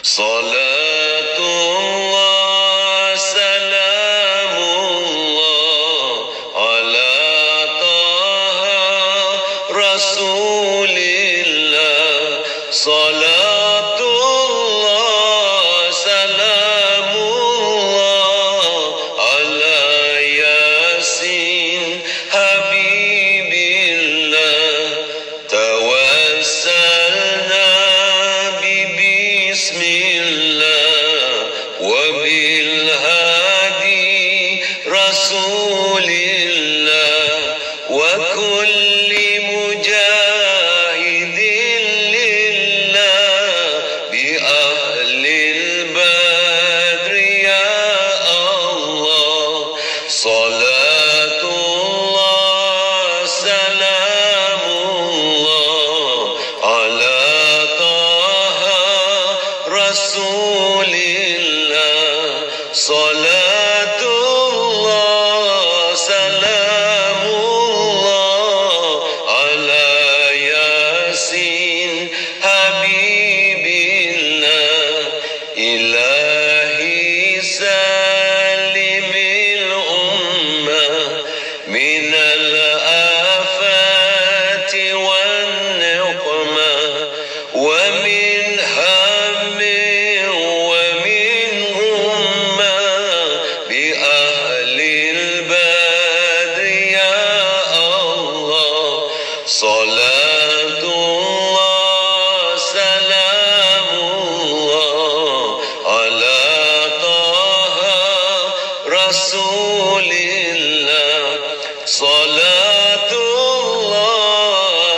Salatullah salamullah ala taha rasulillah. Salatullah salamullah ala yasin habibillah. Tawassalna bismillah wa bil hadi rasulillah wa kulli mujahidin lillah bi ahlil badri ya Allah. Salatullah salamullah ala rasulillah. Salatullah salamullah ala yasin habibillah. Ilahi salimil ummah minal afati wan niqmah wa min Salatullah salamullah ala taha rasulillah. Salatullah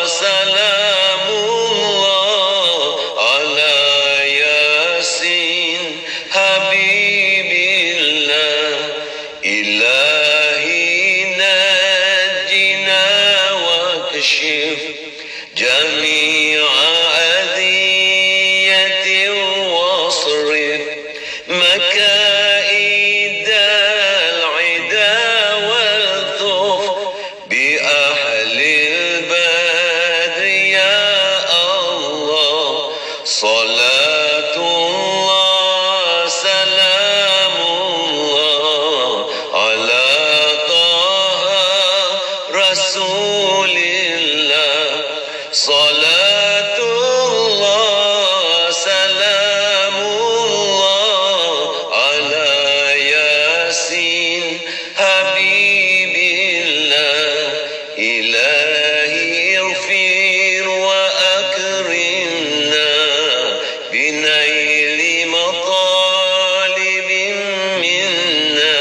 salamullah ala yasin habibillah. Ilahi najina wa kashif jami'a adhiyatin wasrif makaidal ida wal thuf bi ahlil badri ya Allah. Salatullah salamullah ala taha rasulillah. Salatullah salamullah ala yasin habibillah. Ilahi irfir wa akrimna binaili matalibin minna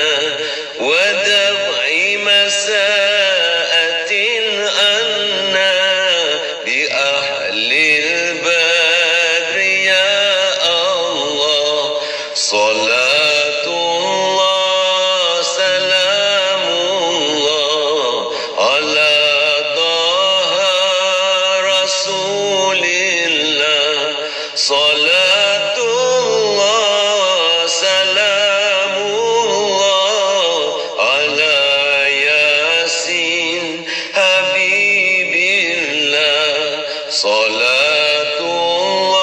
wa daf'i masa'atin anna bi ahlil badri ya Allah. Salatullah salamullah ala taha rasulillah. Salatullah salamullah ala yasin habibillah. Salatullah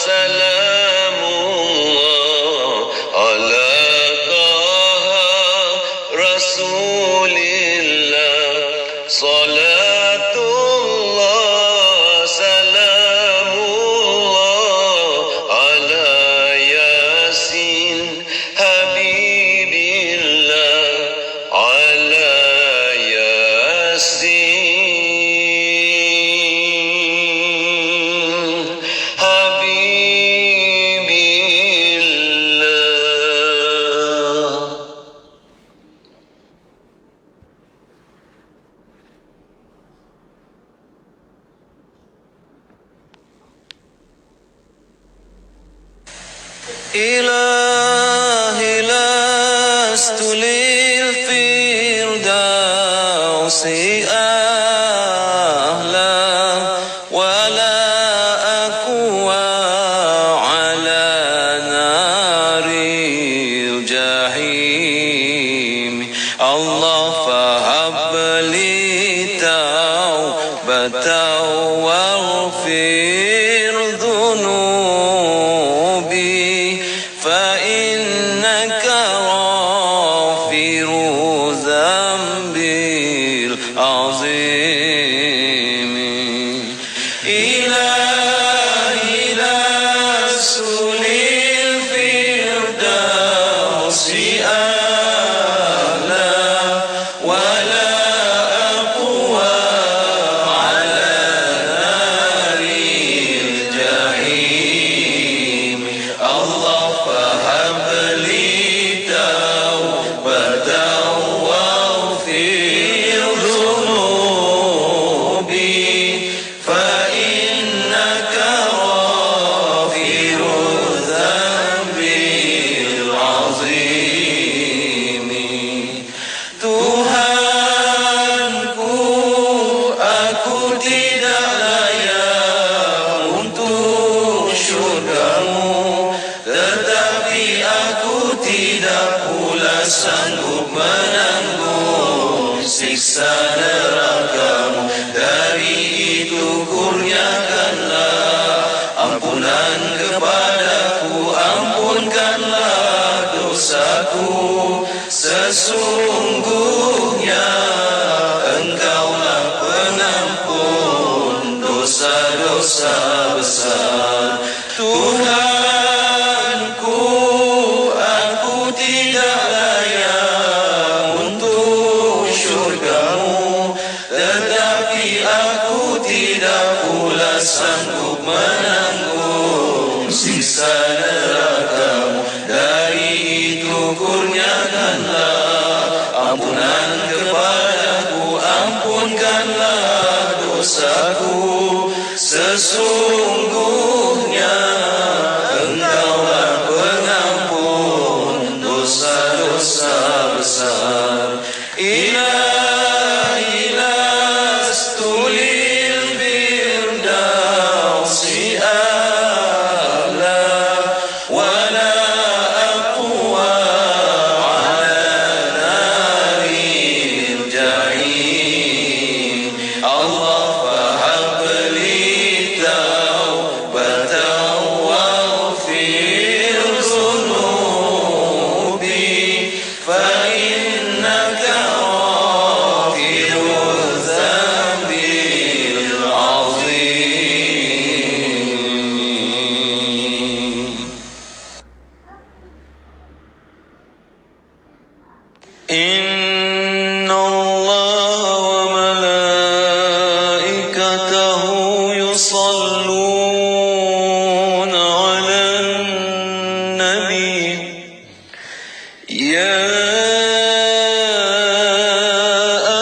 salamullah ala taha rasulillah. Salatullah salamullah ala yasin habibillah. Ala yasin habibillah. Ilahi lastu lil firdausi ahlan wa la aqwa ala naril jahim. Allah fahab li taubatan waghfir dhunub العظيم إلهي لست للفردوس أعلى ولا أقوى على نار الجحيم الله فهب لي توبة واغفر ذنوبي فإنك غافر الذنب العظيم Tuhanku, aku tidak layak untuk syurgamu, tetapi aku tidak pula sanggup menanggung siksa nerakamu. Dari itu kurniakanlah ampunan kepadaku, ampunkanlah dosaku. Sesungguhnya Engkaulah pengampun dosa-dosa besar. Tuhanku, aku tidak layak untuk syurgamu, tetapi aku tidak pula sanggup menanggung siksa nerakamu. Dari itu kurniakanlah ampunan kepadaku, ampunkanlah dosaku. Sesungguhnya Engkaulah pengampun dosa-dosa besar. Ilahi lastu lil firdausi a'la wala aqwa ala naril jahim. Allah fahab li taubatan waghfir dhunubi fa innaka ghafirudz dzambil azim. Inna Allah wa malaikatahu yusalluna 'alan nabi ya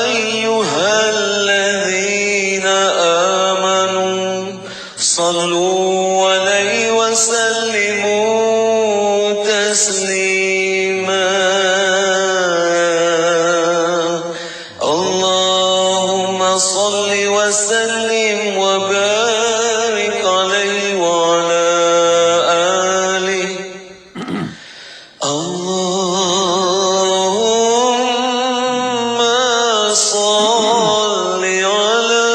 ayyuhalladzina amanu sallu 'alaihi wa sallimu taslima. Allahumma salli wa sallim wa barik alaihi wa ala alihi. Allahumma salli ala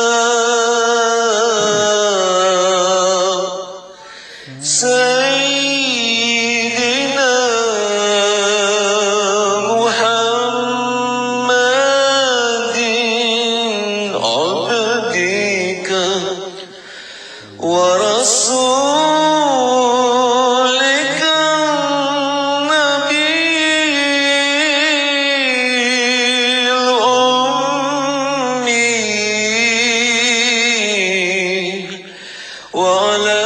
Sayyidina Muhammadin abdika wa rasulika nabiyil ummi wa ala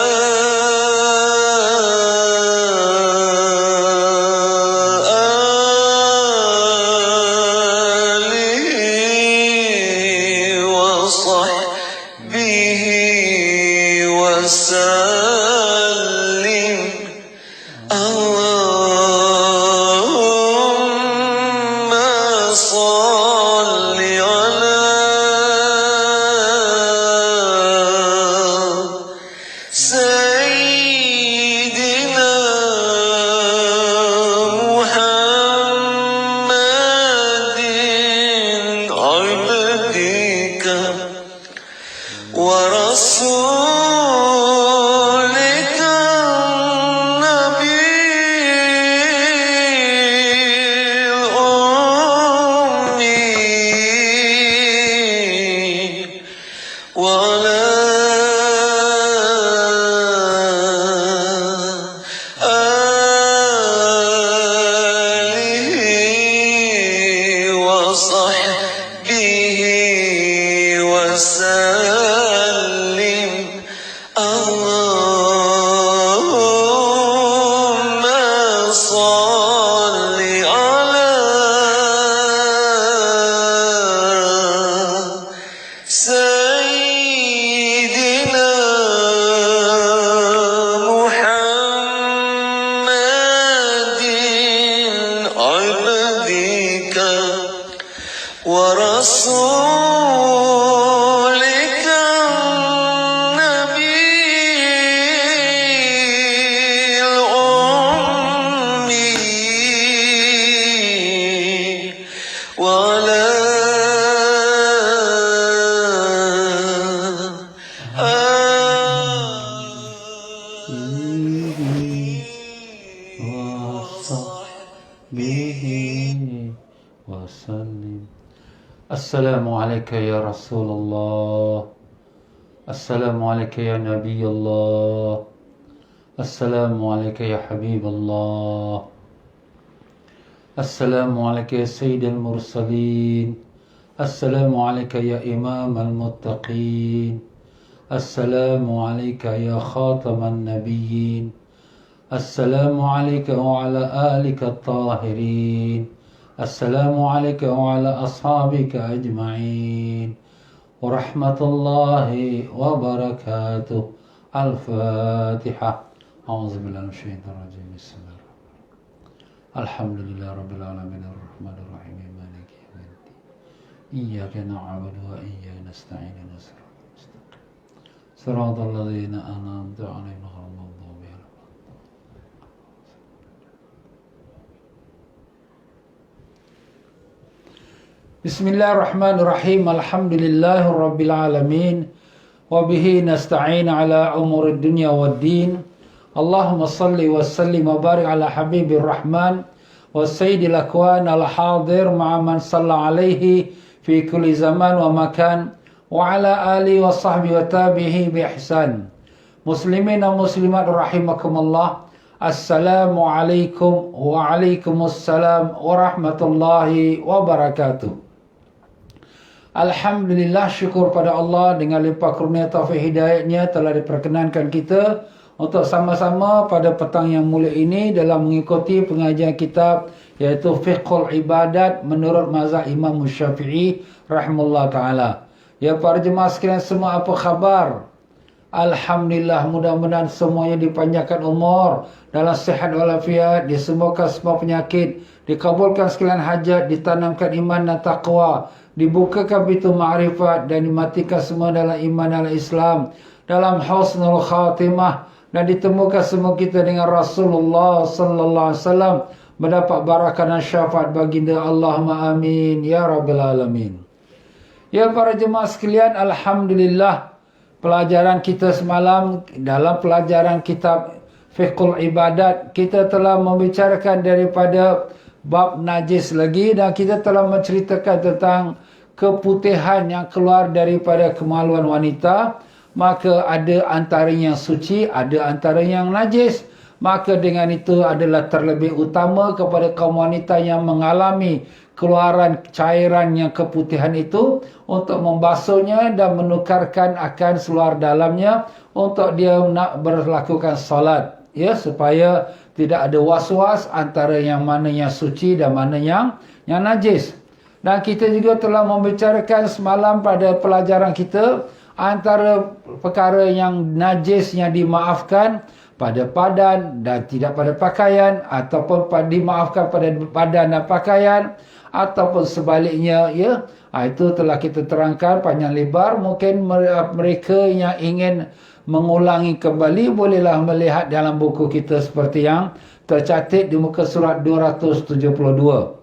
alihi wa sahbihi wa sallim. Allahumma salli ala Sayyidina Muhammadin abdika wa rasulika nabiyil ummi وسلم اللهم صل على سيدنا محمد عبدك ورسولك النبي الأمي وعلى bihi wasallim. Assalamualaikum ya Rasulullah. Assalamualaikum ya Nabi Allah. Assalamualaikum ya Habib Allah. Assalamualaikum ya Sayyidil Mursalin. Assalamualaikum ya Imam al-Muttaqin. Assalamualaikum ya Khataman Nabiyyin. Assalamualaikum wa ala alika at-tahirin. Assalamualaikum wa ala ashabika ajma'in. Wa rahmatullahi wa barakatuh. Al-Fatiha. A'udzubillahi minasyaitonir rajim. Bismillahirrahmanirrahim. Alhamdulillahi rabbil alamin arrahmanir rahim maliki yaumiddin. Iyyaka na'budu wa iyyaka nasta'in. Shiratal ladzina an'amta 'alaihim ghairil maghdubi 'alaihim. Bismillahirrahmanirrahim. Alhamdulillahirabbil alamin. Wa bihi nasta'in ala umuri dunya waddin. Allahumma salli wa sallim wa barik ala habibir rahman wa sayyidil akwan al-hadir ma'a man salla alaihi fi kulli zaman wa makan wa ala alihi wa sahbihi wa tabihi bi ihsan. Muslimin wa muslimat rahimakumullah. Assalamu alaikum wa alaikumussalam wa rahmatullahi wa barakatuh. Alhamdulillah, syukur pada Allah dengan limpah kurnia taufik hidayatnya telah diperkenankan kita untuk sama-sama pada petang yang mulia ini dalam mengikuti pengajian kitab iaitu Fiqhul Ibadat menurut mazhab Imam Syafi'i rahimahullah ta'ala. Ya para jemaah sekalian semua, apa khabar? Alhamdulillah, mudah-mudahan semuanya dipanjangkan umur, dalam sihat walafiat, disembuhkan semua penyakit, dikabulkan sekalian hajat, ditanamkan iman dan taqwa, dibukakan pintu ma'rifat dan dimatikan semua dalam iman dan Islam, dalam husnul khatimah, dan ditemukan semua kita dengan Rasulullah sallallahu alaihi wasallam, mendapat barakah dan syafaat baginda. Allahumma amin ya rabbil alamin. Ya para jemaah sekalian, alhamdulillah, pelajaran kita semalam dalam pelajaran kitab Fiqhul Ibadat, kita telah membicarakan daripada bab najis lagi, dan kita telah menceritakan tentang keputihan yang keluar daripada kemaluan wanita. Maka ada antara yang suci, ada antara yang najis. Maka dengan itu adalah terlebih utama kepada kaum wanita yang mengalami keluaran cairan yang keputihan itu untuk membasuhnya dan menukarkan akan seluar dalamnya untuk dia nak berlakukan solat, ya, supaya tidak ada was-was antara yang mana yang suci dan mana yang najis. Dan kita juga telah membicarakan semalam pada pelajaran kita antara perkara yang najis yang dimaafkan pada badan dan tidak pada pakaian, ataupun dimaafkan pada badan dan pakaian, ataupun sebaliknya, ya. Itu telah kita terangkan panjang lebar. Mungkin mereka yang ingin mengulangi kembali bolehlah melihat dalam buku kita seperti yang tercatat di muka surat 272.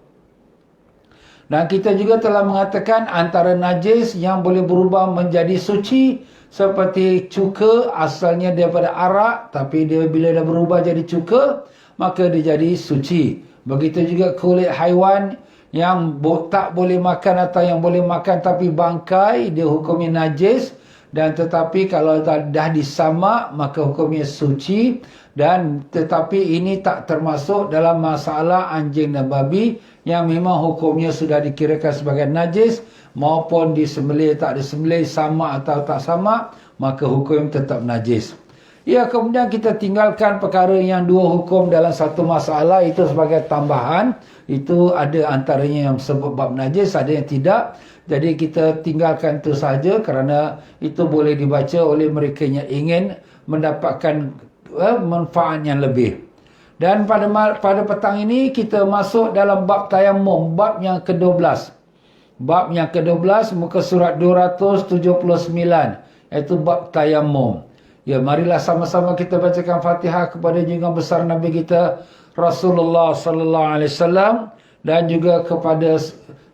Dan kita juga telah mengatakan antara najis yang boleh berubah menjadi suci, seperti cuka, asalnya daripada arak, tapi dia bila dah berubah jadi cuka, maka dia jadi suci. Begitu juga kulit haiwan yang tak boleh makan atau yang boleh makan tapi bangkai, dia hukumnya najis. Dan tetapi kalau dah disamak, maka hukumnya suci. Dan tetapi ini tak termasuk dalam masalah anjing dan babi yang memang hukumnya sudah dikirakan sebagai najis. maupun disembelih tak disembelih, sama atau tak sama, maka hukum tetap najis. Ya, kemudian kita tinggalkan perkara yang dua hukum dalam satu masalah itu sebagai tambahan. Itu ada antaranya yang sebab bab najis, ada yang tidak. Jadi kita tinggalkan itu saja kerana itu boleh dibaca oleh mereka yang ingin mendapatkan manfaat yang lebih. Dan pada petang ini kita masuk dalam bab tayammum, bab yang ke-12. Bab yang ke-12 muka surat 279, iaitu bab tayammum. Ya, marilah sama-sama kita bacakan Fatihah kepada junjungan besar Nabi kita Rasulullah sallallahu alaihi wasallam, dan juga kepada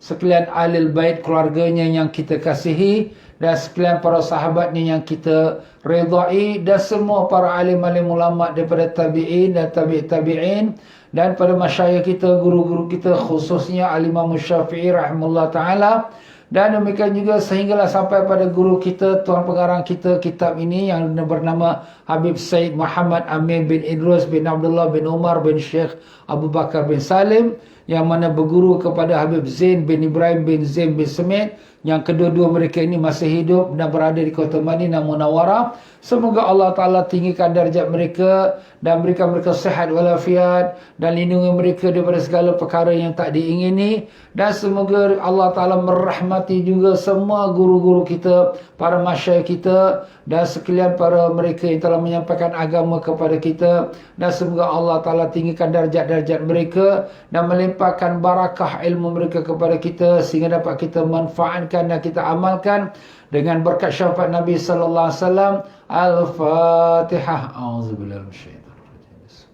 sekalian ahli bait keluarganya yang kita kasihi, dan sekalian para sahabatnya yang kita redai, dan semua para alim-alim ulama daripada tabi'in dan tabi'in, dan pada masyayikh kita, guru-guru kita, khususnya Al-Imam Syafi'i rahimahullah ta'ala. Dan demikian juga sehinggalah sampai pada guru kita, tuan pengarang kita kitab ini yang bernama Habib Said Muhammad Amin bin Idrus bin Abdullah bin Umar bin Syekh Abu Bakar bin Salim, yang mana berguru kepada Habib Zain bin Ibrahim bin Zain bin Semit, yang kedua-dua mereka ini masih hidup dan berada di kota Madinah Munawwarah. Semoga Allah Ta'ala tinggikan darjat mereka dan berikan mereka sihat walafiat, dan lindungi mereka daripada segala perkara yang tak diingini. Dan semoga Allah Ta'ala merahmati juga semua guru-guru kita, para masyayikh kita, dan sekalian para mereka yang telah menyampaikan agama kepada kita. Dan semoga Allah Ta'ala tinggikan darjat-darjat mereka dan melimpahkan barakah ilmu mereka kepada kita, sehingga dapat kita manfaatkan dan kita amalkan dengan berkat syafaat Nabi sallallahu alaihi wasallam. Al-Fatihah. A'udzubillahi minasyaitonir rajim.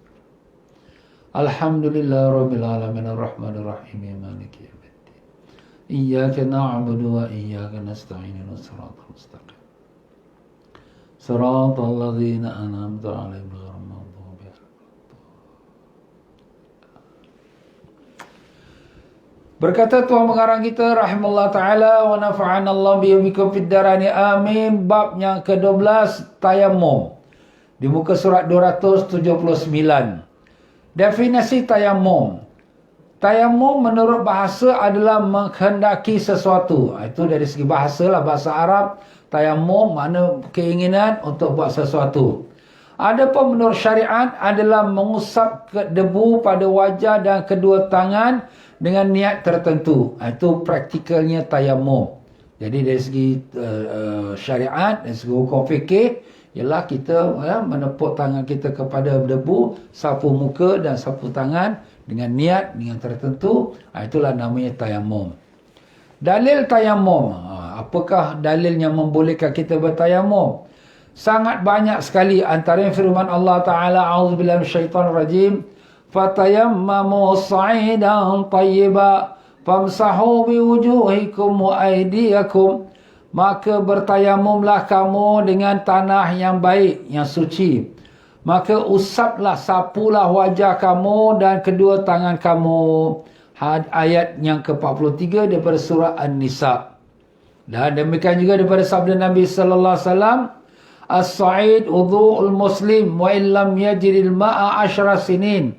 Alhamdulillah rabbil alamin arrahmanir rahim maliki yaumiddin. Iyyaka na'budu wa iyyaka nasta'in ihdinas siratal mustaqim. Siratal ladzina an'amta 'alaihim ghairil maghdubi 'alaihim. Berkata tuan pengarang kita rahimahullah ta'ala, wa nafa'ana Allah bihumikum fid darani amin. Bab yang ke-12, tayammum, di muka surat 279. Definisi tayammum. Tayammum menurut bahasa adalah menghendaki sesuatu. Itu dari segi bahasa lah, bahasa Arab. Tayammum makna keinginan untuk buat sesuatu. Adapun menurut syariat adalah mengusap debu pada wajah dan kedua tangan dengan niat tertentu. Itu praktikalnya tayammum. Jadi dari segi syariat, dari segi hukum fikih, ialah kita menepuk tangan kita kepada debu, sapu muka dan sapu tangan dengan niat, dengan tertentu. Itulah namanya tayammum. Dalil tayammum. Apakah dalil yang membolehkan kita bertayammum? Sangat banyak sekali. Antara firman Allah Ta'ala, a'udzubillahi minasyaitonir rajim, fatayammamu sa'idan tayyiba famsahu biwujuhikum wa aydiyakum. Maka bertayamumlah kamu dengan tanah yang baik, yang suci. Maka usaplah, sapulah wajah kamu dan kedua tangan kamu. Ayat yang ke-43 daripada surah An-Nisa. Dan demikian juga daripada sabda Nabi sallallahu alaihi wasallam, as-sa'id udhu'ul muslim wa illam yajril ma'a 10 sinin.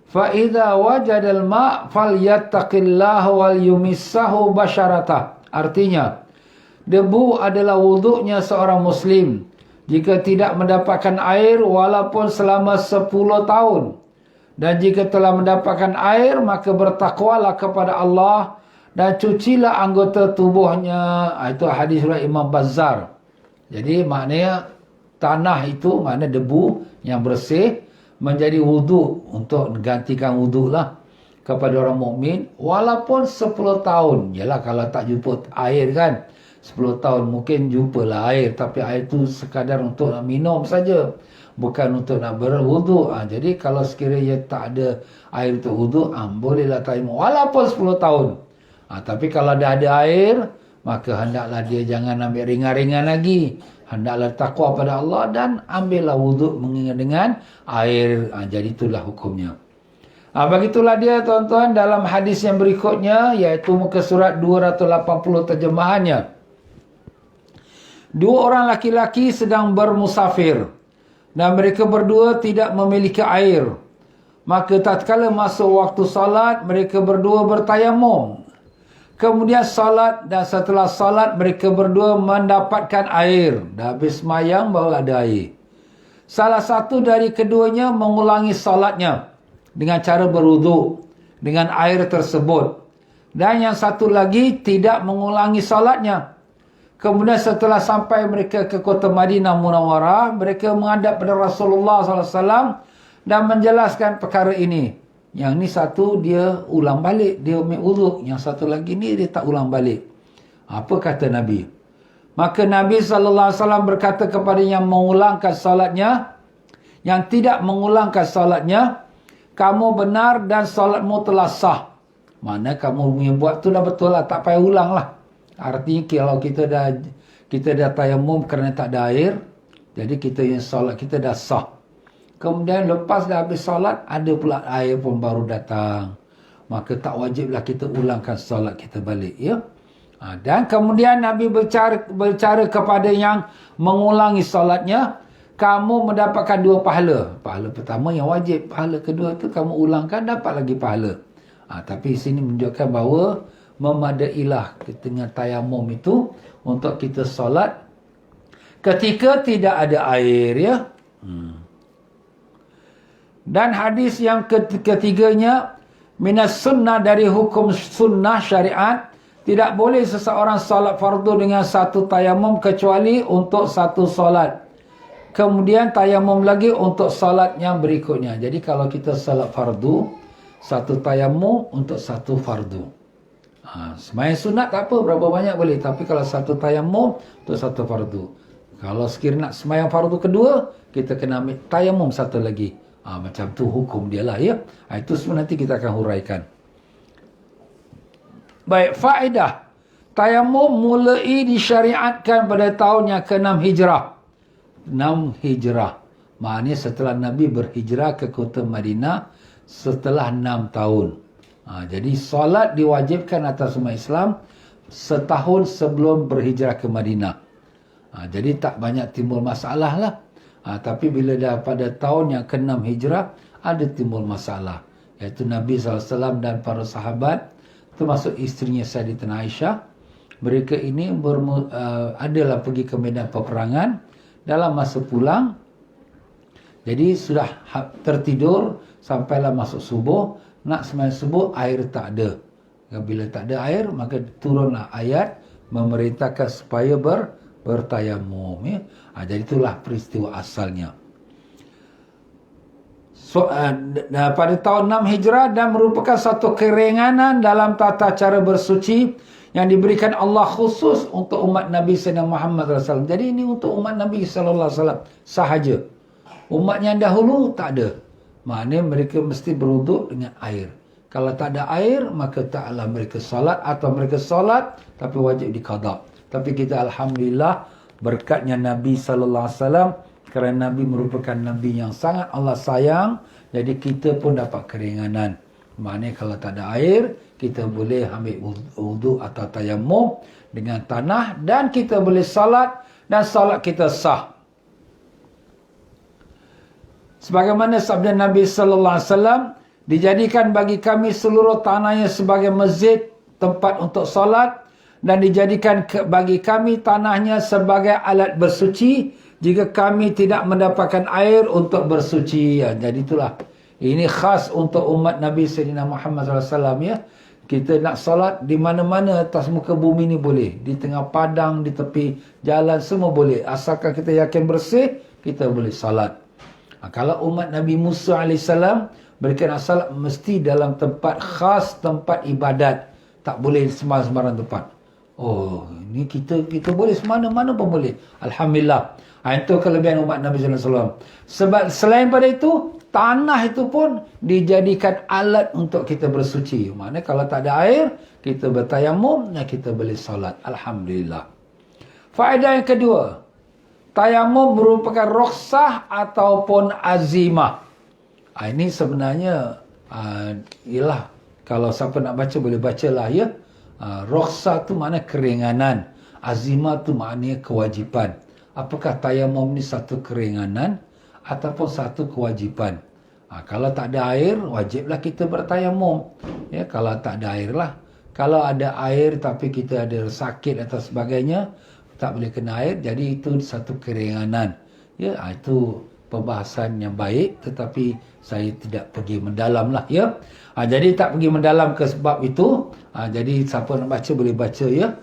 Fa idza wajadal ma' falyattaqillaha wal yumissahu basyaratah. Artinya, debu adalah wuduknya seorang muslim jika tidak mendapatkan air walaupun selama 10 tahun. Dan jika telah mendapatkan air, maka bertakwalah kepada Allah dan cucilah anggota tubuhnya. Itu hadis riwayat Imam Bazzar. Jadi maknanya tanah itu, makna debu yang bersih, menjadi wuduk untuk gantikan wuduk lah kepada orang mukmin walaupun 10 tahun. Yalah, kalau tak jumpa air kan, 10 tahun mungkin jumpalah air, tapi air itu sekadar untuk nak minum saja, bukan untuk nak berwuduk. Jadi kalau sekiranya tak ada air untuk wuduk, bolehlah tayammum walaupun 10 tahun. Tapi kalau dah ada air, maka hendaklah dia jangan ambil ringan-ringan lagi. Hendaklah takwa pada Allah dan ambillah wuduk mengingat dengan air. Jadi itulah hukumnya. Begitulah dia tuan-tuan dalam hadis yang berikutnya, iaitu muka surat 280 terjemahannya. Dua orang laki-laki sedang bermusafir dan mereka berdua tidak memiliki air. Maka tatkala masuk waktu salat, mereka berdua bertayamum. Kemudian salat, dan setelah salat mereka berdua mendapatkan air. Dah habis semayang baru ada air. Salah satu dari keduanya mengulangi salatnya dengan cara berwuduk dengan air tersebut. Dan yang satu lagi tidak mengulangi salatnya. Kemudian setelah sampai mereka ke kota Madinah Munawwarah, mereka menghadap pada Rasulullah SAW dan menjelaskan perkara ini. Yang ni satu dia ulang balik, dia ambil wuduk. Yang satu lagi ni dia tak ulang balik. Apa kata Nabi? Maka Nabi SAW berkata kepada yang mengulangkan salatnya, yang tidak mengulangkan salatnya, kamu benar dan salatmu telah sah. Mana kamu punya buat tu dah betul lah, tak payah ulang lah. Artinya kalau kita dah tayamum kerana tak ada air, jadi kita yang salat kita dah sah. Kemudian lepas dah habis salat, ada pula air pun baru datang. Maka tak wajiblah kita ulangkan salat kita balik. Ya. Dan kemudian Nabi bercara kepada yang mengulangi salatnya, kamu mendapatkan 2 pahala. Pahala pertama yang wajib, pahala kedua tu kamu ulangkan dapat lagi pahala. Tapi sini menunjukkan bahawa memadailah dengan tayamum itu untuk kita salat ketika tidak ada air. Ya. Dan hadis yang ketiganya, minas sunnah, dari hukum sunnah syariat, tidak boleh seseorang salat fardu dengan satu tayamum kecuali untuk satu salat. Kemudian tayamum lagi untuk salat yang berikutnya. Jadi kalau kita salat fardu, satu tayamum untuk satu fardu. Sembahyang sunat tak apa, berapa banyak boleh. Tapi kalau satu tayamum untuk satu fardu. Kalau sekiranya nak sembahyang fardu kedua, kita kena ambil tayamum satu lagi. Macam tu hukum dia lah, ya. Itu semua nanti kita akan huraikan. Baik, faedah. Tayamum mulai disyariatkan pada tahun yang ke-6 Hijrah. 6 Hijrah. Maknanya setelah Nabi berhijrah ke kota Madinah setelah 6 tahun. Jadi solat diwajibkan atas umat Islam setahun sebelum berhijrah ke Madinah. Jadi tak banyak timbul masalah lah. Tapi bila dah pada tahun yang ke-6 Hijrah, ada timbul masalah. Iaitu Nabi SAW dan para sahabat, termasuk isterinya Sayyidatina Aisyah, mereka ini adalah pergi ke medan peperangan. Dalam masa pulang, jadi sudah tertidur, sampailah masuk subuh. Nak sembahyang subuh, air tak ada. Bila tak ada air, maka turunlah ayat memerintahkan supaya bertayamum. Ya? Jadi itulah peristiwa asalnya. Pada tahun 6 Hijrah, dan merupakan satu keringanan dalam tata cara bersuci yang diberikan Allah khusus untuk umat Nabi Sayyidina Muhammad SAW. Jadi ini untuk umat Nabi SAW sahaja. Umat yang dahulu tak ada. Maknanya mereka mesti berwuduk dengan air. Kalau tak ada air, maka taklah mereka salat, atau mereka salat tapi wajib diqada. Tapi kita alhamdulillah berkatnya Nabi SAW, kerana Nabi merupakan Nabi yang sangat Allah sayang, jadi kita pun dapat keringanan. Maknanya kalau tak ada air, kita boleh ambil wuduk atau tayamum dengan tanah, dan kita boleh salat, dan salat kita sah. Sebagaimana sabda Nabi SAW, dijadikan bagi kami seluruh tanahnya sebagai masjid, tempat untuk salat, dan dijadikan bagi kami tanahnya sebagai alat bersuci jika kami tidak mendapatkan air untuk bersuci. Jadi itulah, ini khas untuk umat Nabi Sayyidina Muhammad SAW. Ya. Kita nak salat di mana-mana atas muka bumi ni boleh. Di tengah padang, di tepi jalan, semua boleh. Asalkan kita yakin bersih, kita boleh salat. Kalau umat Nabi Musa AS, mereka nak salat mesti dalam tempat khas, tempat ibadat. Tak boleh sembarang tempat. Oh, ini kita boleh semana-mana pun boleh. Alhamdulillah. Itu kelebihan umat Nabi SAW. Sebab selain pada itu, tanah itu pun dijadikan alat untuk kita bersuci. Maknanya kalau tak ada air, kita bertayamum dan kita boleh salat. Alhamdulillah. Faedah yang kedua, tayamum merupakan rukhsah ataupun azimah. Ini sebenarnya ialah, kalau siapa nak baca boleh bacalah, ya. Rukhsah tu makna keringanan, azimah tu maknanya kewajipan. Apakah tayamum ni satu keringanan ataupun satu kewajipan? Kalau tak ada air, wajiblah kita bertayamum. Ya, kalau tak ada air lah. Kalau ada air tapi kita ada sakit atau sebagainya, tak boleh kena air, jadi itu satu keringanan. Ya, itu pembahasan yang baik, tetapi saya tidak pergi mendalam lah, ya. Jadi tak pergi mendalam ke sebab itu. Jadi siapa nak baca boleh baca, ya.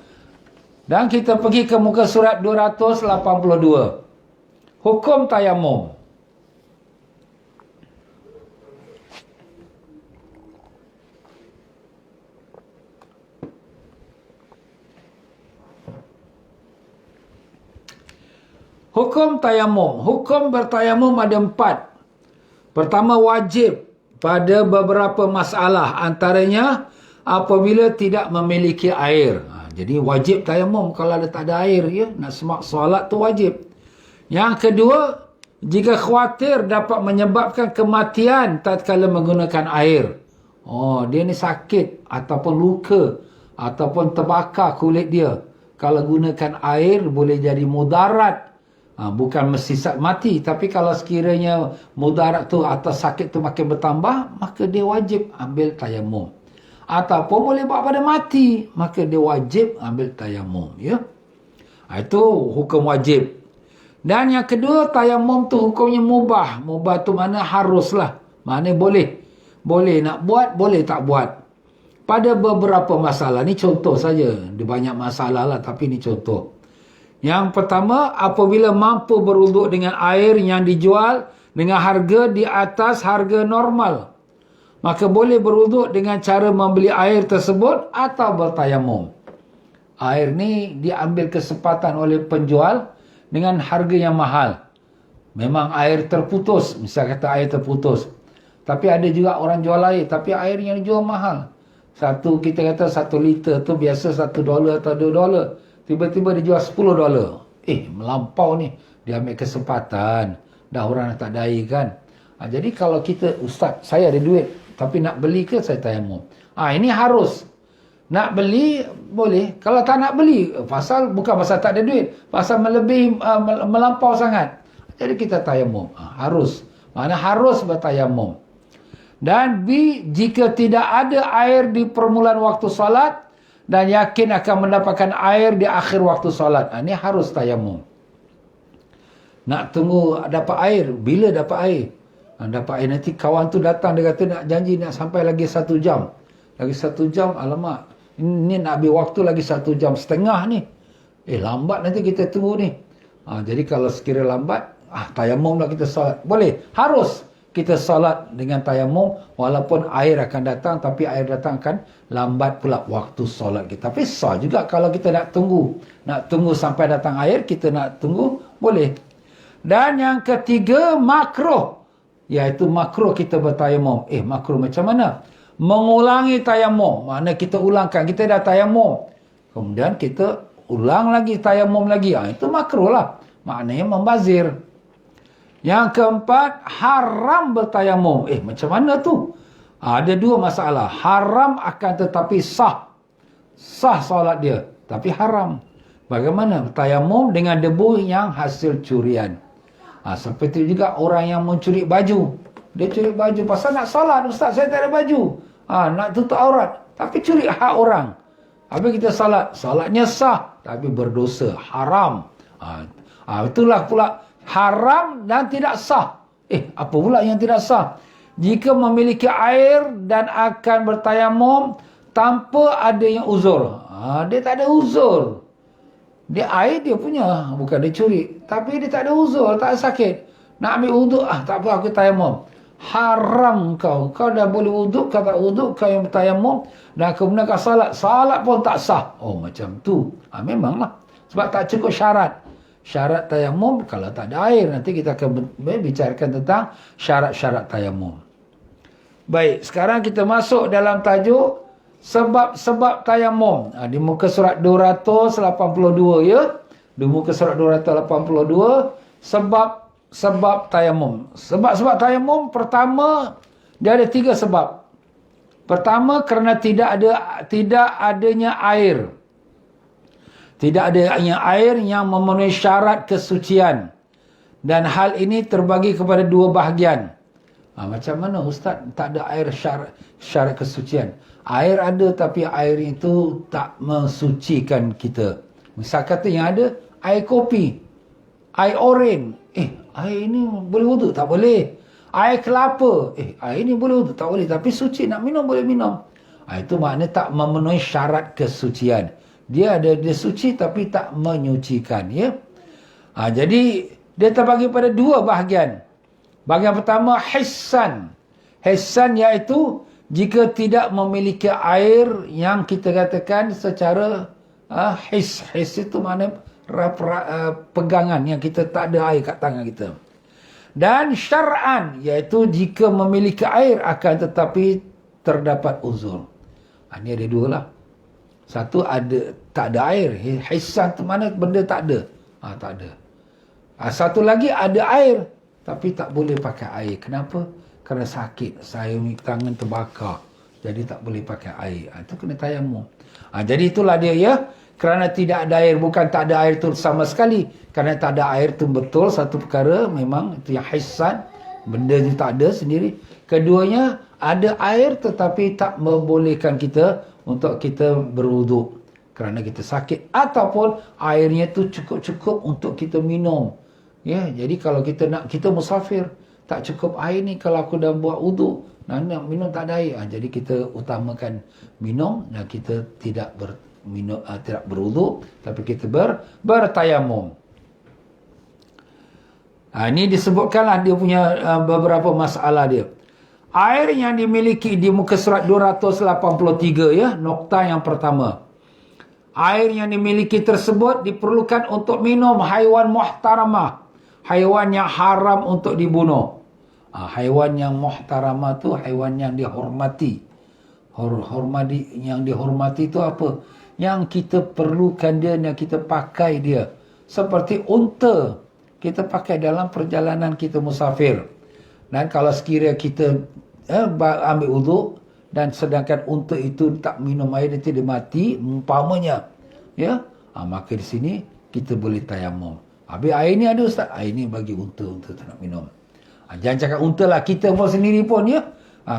Dan kita pergi ke muka surat 282. Hukum tayamum. Hukum tayamum. Hukum bertayamum ada 4. Pertama, wajib pada beberapa masalah. Antaranya, apabila tidak memiliki air. Jadi wajib tayamum kalau tak ada air, ya. Nak semak solat tu wajib. Yang kedua, jika khawatir dapat menyebabkan kematian tatkala menggunakan air. Dia ni sakit ataupun luka ataupun terbakar kulit dia. Kalau gunakan air boleh jadi mudarat. Bukan mesti mati, tapi kalau sekiranya mudarat tu atau sakit tu makin bertambah, maka dia wajib ambil tayamum. Ataupun boleh buat pada mati, maka dia wajib ambil tayamum, ya. Itu hukum wajib. Dan yang kedua, tayamum tu hukumnya mubah. Mubah tu mana haruslah. Mana boleh. Boleh nak buat, boleh tak buat. Pada beberapa masalah, ni contoh saja. Dia banyak masalah lah, tapi ni contoh. Yang pertama, apabila mampu berwuduk dengan air yang dijual dengan harga di atas harga normal, maka boleh berwuduk dengan cara membeli air tersebut atau bertayamum. Air ni diambil kesempatan oleh penjual dengan harga yang mahal. Memang air terputus, misal kata air terputus. Tapi ada juga orang jual air, tapi air yang dijual mahal. Kita kata 1 liter tu biasa $1 atau $2. Tiba-tiba dia jual $10. Melampau ni. Dia ambil kesempatan. Dah orang tak ada air kan. Jadi kalau kita, ustaz, saya ada duit, tapi nak beli ke saya tayamum? Ini harus. Nak beli, boleh. Kalau tak nak beli, bukan pasal tak ada duit. Pasal melebihi, melampau sangat. Jadi kita tayamum. Harus. Mana harus bertayamum. Dan jika tidak ada air di permulaan waktu solat, dan yakin akan mendapatkan air di akhir waktu solat, ini harus tayamum. Nak tunggu dapat air, bila dapat air? Dapat air nanti kawan tu datang, dia kata nak janji nak sampai lagi 1 jam. Lagi 1 jam, alamak, ini nak ambil waktu lagi 1,5 jam ni. Lambat nanti kita tunggu ni. Jadi kalau sekiranya lambat, tayamum lah kita solat. Boleh, harus kita solat dengan tayamum, walaupun air akan datang, tapi air datang akan lambat pula waktu solat kita. Tapi sah juga kalau kita nak tunggu sampai datang air, kita nak tunggu, boleh. Dan yang ketiga, makruh. Iaitu makruh kita bertayamum. Makruh macam mana? Mengulangi tayamum. Mana kita ulangkan, kita dah tayamum, kemudian kita ulang lagi tayamum lagi. Itu makruh lah. Maknanya membazir. Yang keempat, haram bertayamum. Macam mana tu? Ada 2 masalah. Haram akan tetapi sah. Sah solat dia, tapi haram. Bagaimana? Bertayamum dengan debu yang hasil curian. Seperti juga orang yang mencuri baju. Dia curi baju pasal nak solat. Ustaz, saya tak ada baju. Nak tutup aurat. Tapi curi hak orang. Habis kita solat. Solatnya sah, tapi berdosa. Haram. Itulah pula haram dan tidak sah. Apa pula yang tidak sah? Jika memiliki air dan akan bertayamum tanpa adanya uzur. Dia tak ada uzur. Dia air dia punya, bukan dia curi. Tapi dia tak ada uzur, tak sakit. Nak ambil wuduk, tak apa, aku tayamum. Haram kau. Kau dah boleh wuduk, kau tak wuduk, kau yang bertayamum. Dan kemudian kau salat. Salat pun tak sah. Macam tu. Memanglah. Sebab tak cukup syarat. Syarat tayamum, kalau tak ada air, nanti kita akan bicarakan tentang syarat-syarat tayamum. Baik, sekarang kita masuk dalam tajuk sebab-sebab tayamum. Di muka surat 282, ya. Di muka surat 282, sebab tayamum. Sebab-sebab tayamum, pertama, dia ada 3 sebab. Pertama, kerana tidak adanya air. Tidak adanya air yang memenuhi syarat kesucian. Dan hal ini terbagi kepada 2 bahagian. Macam mana ustaz tak ada air syarat kesucian? Air ada tapi air itu tak mensucikan kita. Misal kata yang ada air kopi, air oren. Air ini boleh wuduk? Tak boleh. Air kelapa. Air ini boleh wuduk? Tak boleh. Tapi suci, nak minum boleh minum. Itu maknanya tak memenuhi syarat kesucian. Dia suci tapi tak menyucikan. Ya. Jadi dia terbagi pada dua bahagian. Bahagian pertama hissan. Hissan iaitu jika tidak memiliki air yang kita katakan secara his itu maknanya pegangan yang kita tak ada air kat tangan kita. Dan syar'an iaitu jika memiliki air akan tetapi terdapat uzur. Ini ada dua lah. Satu tak ada air. Hissan tu mana benda tak ada. Tak ada. Satu lagi ada air tapi tak boleh pakai air. Kenapa? Kerana sakit. Saya tangan terbakar. Jadi tak boleh pakai air. Itu kena tayamum. Jadi itulah dia ya. Kerana tidak ada air. Bukan tak ada air tu sama sekali. Kerana tak ada air tu betul. Satu perkara memang itu yang hissan. Benda ni tak ada sendiri. Keduanya ada air tetapi tak membolehkan kita untuk kita berwuduk. Kerana kita sakit. Ataupun airnya tu cukup-cukup untuk kita minum. Ya, jadi kalau kita musafir, tak cukup air ni kalau aku dah buat wuduk, nak minum tak ada air. Jadi kita utamakan minum dan kita tidak tidak berwuduk, tapi kita bertayamum. Ini disebutkanlah dia punya beberapa masalah dia. Air yang dimiliki di muka surat 283 ya, nokta yang pertama. Air yang dimiliki tersebut diperlukan untuk minum haiwan muhtaramah. Haiwan yang haram untuk dibunuh. Haiwan yang muhtaramah tu haiwan yang dihormati. Yang dihormati tu apa? Yang kita perlukan dia, yang kita pakai dia. Seperti unta. Kita pakai dalam perjalanan kita musafir. Dan kalau sekiranya kita ambil wuduk dan sedangkan unta itu tak minum air, nanti dia mati, umpamanya. Ya, maka di sini kita boleh tayamum. Habis air ni ada ustaz. Air ni bagi unta tak nak minum. Jangan cakap unta lah. Kita pun sendiri pun ya.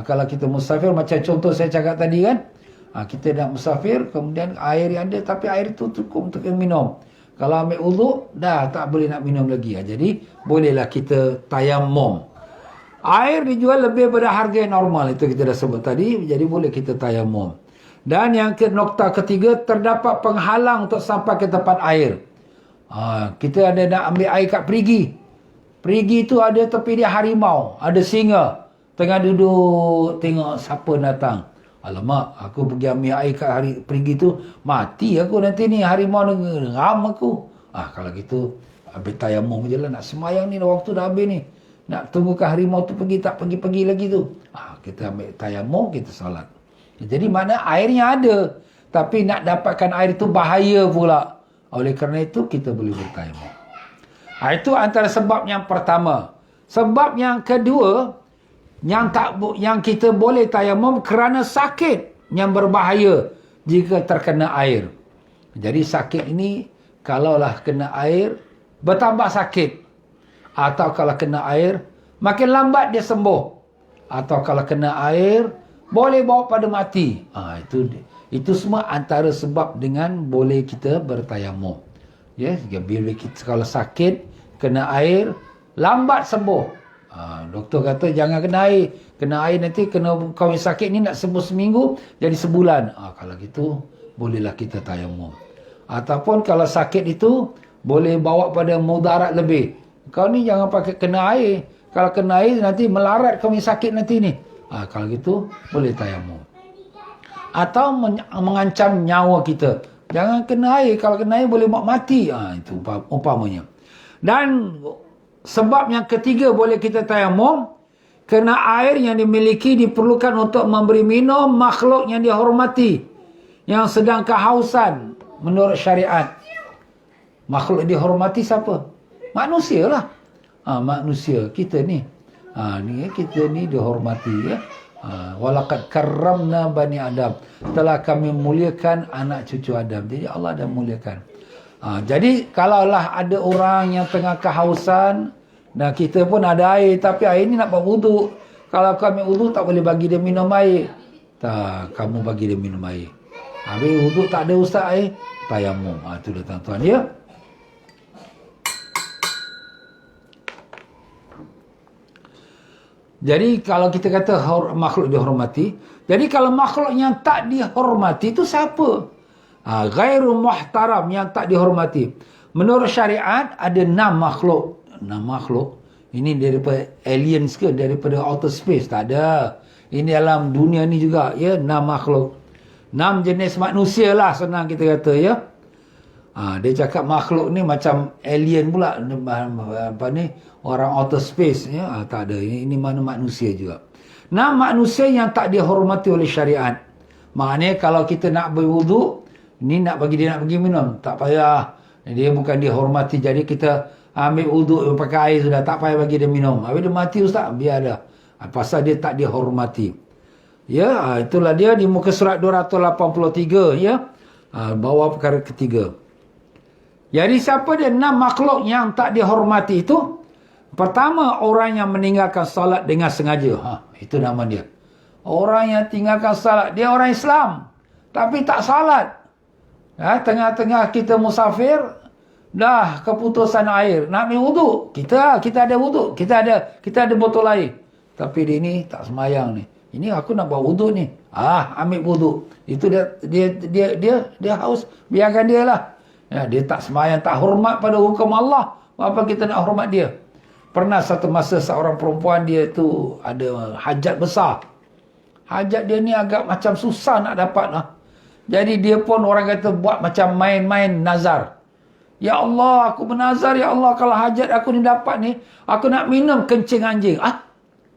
Kalau kita musafir macam contoh saya cakap tadi kan. Kita nak musafir. Kemudian air yang ada. Tapi air tu cukup untuk kita minum. Kalau ambil uduk. Dah tak boleh nak minum lagi. Jadi bolehlah kita tayamum. Air dijual lebih pada harga yang normal. Itu kita dah sebut tadi. Jadi boleh kita tayamum. Dan yang nokta ketiga. Terdapat penghalang untuk sampai ke tempat air. Kita ada nak ambil air kat perigi. Perigi tu ada tepi dia harimau, ada singa. Tengah duduk tengok siapa datang. Alamak, aku pergi ambil air kat perigi tu, mati aku nanti ni, harimau geram aku. Kalau gitu ambil tayamum je lah. Nak semayang ni waktu dah habis ni. Nak tunggu ke harimau tu pergi, tak pergi-pergi lagi tu. Kita ambil tayamum, kita salat. Jadi mana airnya ada, tapi nak dapatkan air tu bahaya pula. Oleh kerana itu kita boleh bertayamum. Itu antara sebab yang pertama. Sebab yang kedua yang kita boleh tayamum kerana sakit yang berbahaya jika terkena air. Jadi sakit ini kalaulah kena air bertambah sakit, atau kalau kena air makin lambat dia sembuh, atau kalau kena air boleh bawa pada mati. Itu semua antara sebab dengan boleh kita bertayamum. Ya, bila kita kalau sakit, kena air, lambat sembuh. Doktor kata jangan kena air. Kena air nanti kau yang sakit ni nak sembuh seminggu, jadi sebulan. Kalau gitu, bolehlah kita tayamum. Ataupun kalau sakit itu, boleh bawa pada mudarat lebih. Kau ni jangan pakai kena air. Kalau kena air, nanti melarat kau yang sakit nanti ni. Kalau gitu, boleh tayamum. Atau mengancam nyawa kita. Jangan kena air. Kalau kena air boleh mati. Itu umpamanya. Dan sebab yang ketiga boleh kita tayamum. Kerana air yang dimiliki diperlukan untuk memberi minum makhluk yang dihormati. Yang sedang kehausan menurut syariat. Makhluk yang dihormati siapa? Manusia lah. Manusia. Kita ni. Kita ni dihormati ya. Walaqad karramna bani Adam. Telah kami muliakan anak cucu Adam. Jadi Allah dah muliakan. Jadi kalaulah ada orang yang tengah kehausan dan kita pun ada air, tapi air ni nak buat wuduk. Kalau kami wuduk tak boleh bagi dia minum air. Tak, kamu bagi dia minum air. Habis wuduk tak ada ustaz air, tayamum. Itu dah tuan-tuan ya. Jadi kalau kita kata makhluk dihormati, jadi kalau makhluk yang tak dihormati itu siapa? Ghairu muhtaram, yang tak dihormati. Menurut syariat ada 6 makhluk. 6 makhluk. Ini daripada aliens ke, daripada outer space? Tak ada. Ini dalam dunia ni juga ya, 6 makhluk. 6 jenis manusia lah, senang kita kata ya. Dia cakap makhluk ni macam alien pula, apa ni, orang outer space ya. Tak ada. Ini mana manusia juga. 6 manusia yang tak dihormati oleh syariat. Maknanya kalau kita nak berwuduk, ni nak bagi dia nak pergi minum, tak payah. Dia bukan dihormati, jadi kita ambil wuduk pakai air sudah, tak payah bagi dia minum. Habis dia mati ustaz, biar dah. Pasal dia tak dihormati. Ya, itulah dia di muka surat 283 ya. Bawah perkara ketiga. Jadi siapa dia 6 makhluk yang tak dihormati itu? Pertama, orang yang meninggalkan salat dengan sengaja. Itu nama dia. Orang yang tinggalkan salat, dia orang Islam tapi tak salat. Tengah-tengah kita musafir, dah keputusan air, nak ambil wuduk. Kita ada wuduk, kita ada botol air. Tapi dia ni tak semayang ni. Ini aku nak buat wuduk ni. Ambil wuduk. Itu dia haus, biarkan dia lah. Dia tak semayang, tak hormat pada hukum Allah. Apa kita nak hormat dia? Pernah satu masa seorang perempuan, dia tu ada hajat besar. Hajat dia ni agak macam susah nak dapat lah. Jadi dia pun orang kata buat macam main-main nazar. Ya Allah, aku bernazar, ya Allah, kalau hajat aku ni dapat ni, aku nak minum kencing anjing.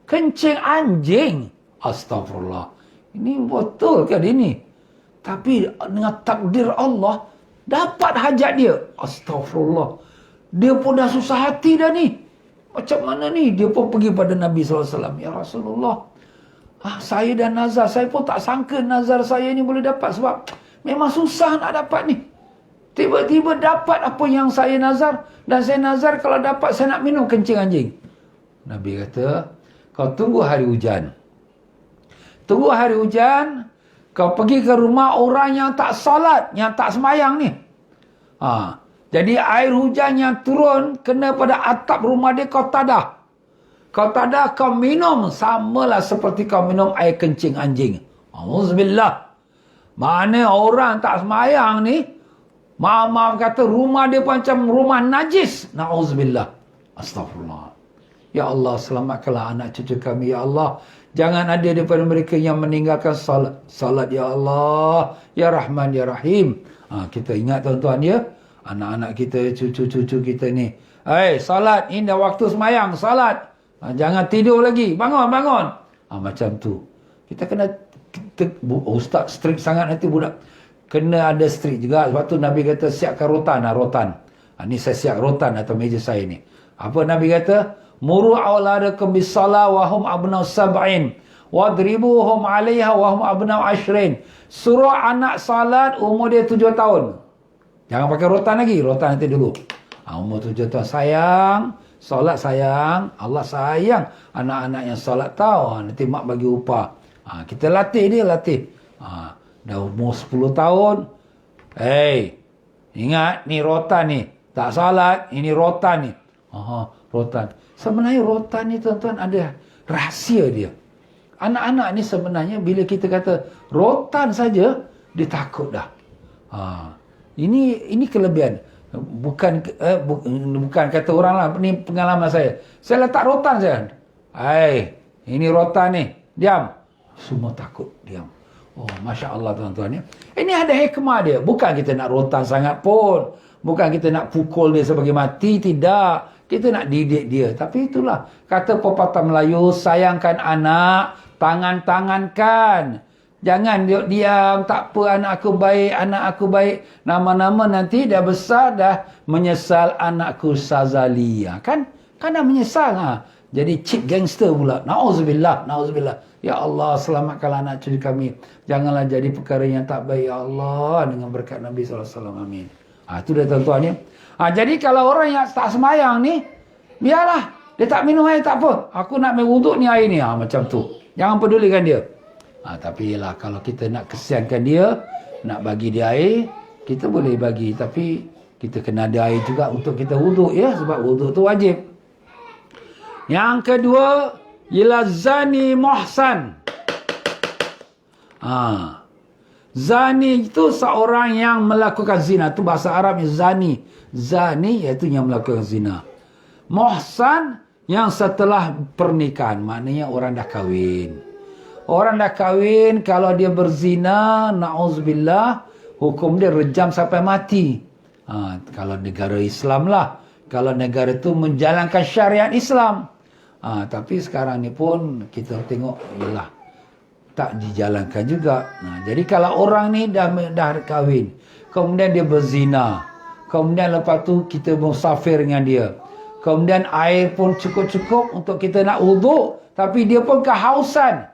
Kencing anjing? Astagfirullah. Ini betul ke ini? Tapi dengan takdir Allah, dapat hajat dia. Astagfirullah. Dia pun dah susah hati dah ni. Macam mana ni? Dia pun pergi pada Nabi SAW. Ya Rasulullah, saya dah nazar. Saya pun tak sangka nazar saya ni boleh dapat. Sebab memang susah nak dapat ni. Tiba-tiba dapat apa yang saya nazar. Dan saya nazar kalau dapat saya nak minum kencing anjing. Nabi kata, kau tunggu hari hujan. Tunggu hari hujan. Kau pergi ke rumah orang yang tak salat, yang tak semayang ni. Jadi air hujan yang turun kena pada atap rumah dia, kau tadah. Kau tadah, kau minum. Samalah seperti kau minum air kencing anjing. Auzubillah. Mana orang tak semayang ni, maaf kata rumah dia macam rumah najis. Na'udzubillah. Astaghfirullah. Ya Allah, selamatkanlah anak cucu kami. Ya Allah, jangan ada daripada mereka yang meninggalkan salat. Salat ya Allah. Ya Rahman, Ya Rahim. Kita ingat tuan-tuan ya. Anak-anak kita, cucu-cucu kita ni. Salat. Ini dah waktu semayang. Salat. Jangan tidur lagi. Bangun. Macam tu. Kita kena, ustaz strict sangat nanti budak. Kena ada strict juga. Sebab tu Nabi kata siapkan rotan. Ni saya siap rotan atau meja saya ni. Apa Nabi kata? Muru awladakum bis-salah wa hum abna'u sab'in. Wadribuhum 'alaiha wa hum abna'u 'ashrin. Suruh anak salat umur dia 7 tahun. Jangan pakai rotan lagi. Rotan nanti dulu. Umur 7 tahun. Sayang. Solat sayang. Allah sayang anak-anak yang solat tahu. Nanti mak bagi upah. Kita latih dia. Dah umur 10 tahun. Ingat ni rotan ni. Tak salat. Ini rotan ni. Rotan. Sebenarnya rotan ni tuan-tuan ada rahsia dia. Anak-anak ni sebenarnya bila kita kata rotan saja, dia takut dah. Ini kelebihan. Bukan kata orang lah, ni pengalaman saya. Saya letak rotan saya. Ini rotan ni. Diam. Semua takut. Diam. Masya Allah tuan-tuan ya. Ini ada hikmah dia. Bukan kita nak rotan sangat pun. Bukan kita nak pukul dia sebagai mati. Tidak. Kita nak didik dia. Tapi itulah. Kata pepatah Melayu, sayangkan anak, tangan-tangankan. Jangan diam, tak apa, anak aku baik. Nama-nama nanti dah besar, dah menyesal anakku Sazali. Kan dah menyesal. Jadi cheap gangster pula. Na'udzubillah. Ya Allah, selamatkanlah anak cucu kami. Janganlah jadi perkara yang tak baik, ya Allah. Dengan berkat Nabi SAW. Amin. Itu dah tuan-tuan ya. Jadi kalau orang yang tak semayang ni, biarlah. Dia tak minum air, tak apa. Aku nak main wuduk ni air ni. Macam tu. Jangan pedulikan dia. Tapi lah kalau kita nak kesiankan dia, nak bagi dia air, kita boleh bagi, tapi kita kena ada air juga untuk kita wuduk ya, sebab wuduk tu wajib. Yang kedua ialah zani muhsan. Zani itu seorang yang melakukan zina. Itu bahasa Arabnya zani. Zani iaitu yang melakukan zina. Muhsan yang setelah pernikahan, maknanya orang dah kahwin. Orang dah kahwin, kalau dia berzina, na'udzubillah, hukum dia rejam sampai mati. Kalau negara Islam lah. Kalau negara itu menjalankan syariat Islam. Tapi sekarang ni pun kita tengok, yalah, tak dijalankan juga. Jadi kalau orang ni dah kahwin, kemudian dia berzina, kemudian lepas tu kita musafir dengan dia, kemudian air pun cukup-cukup untuk kita nak wuduk, tapi dia pun kehausan.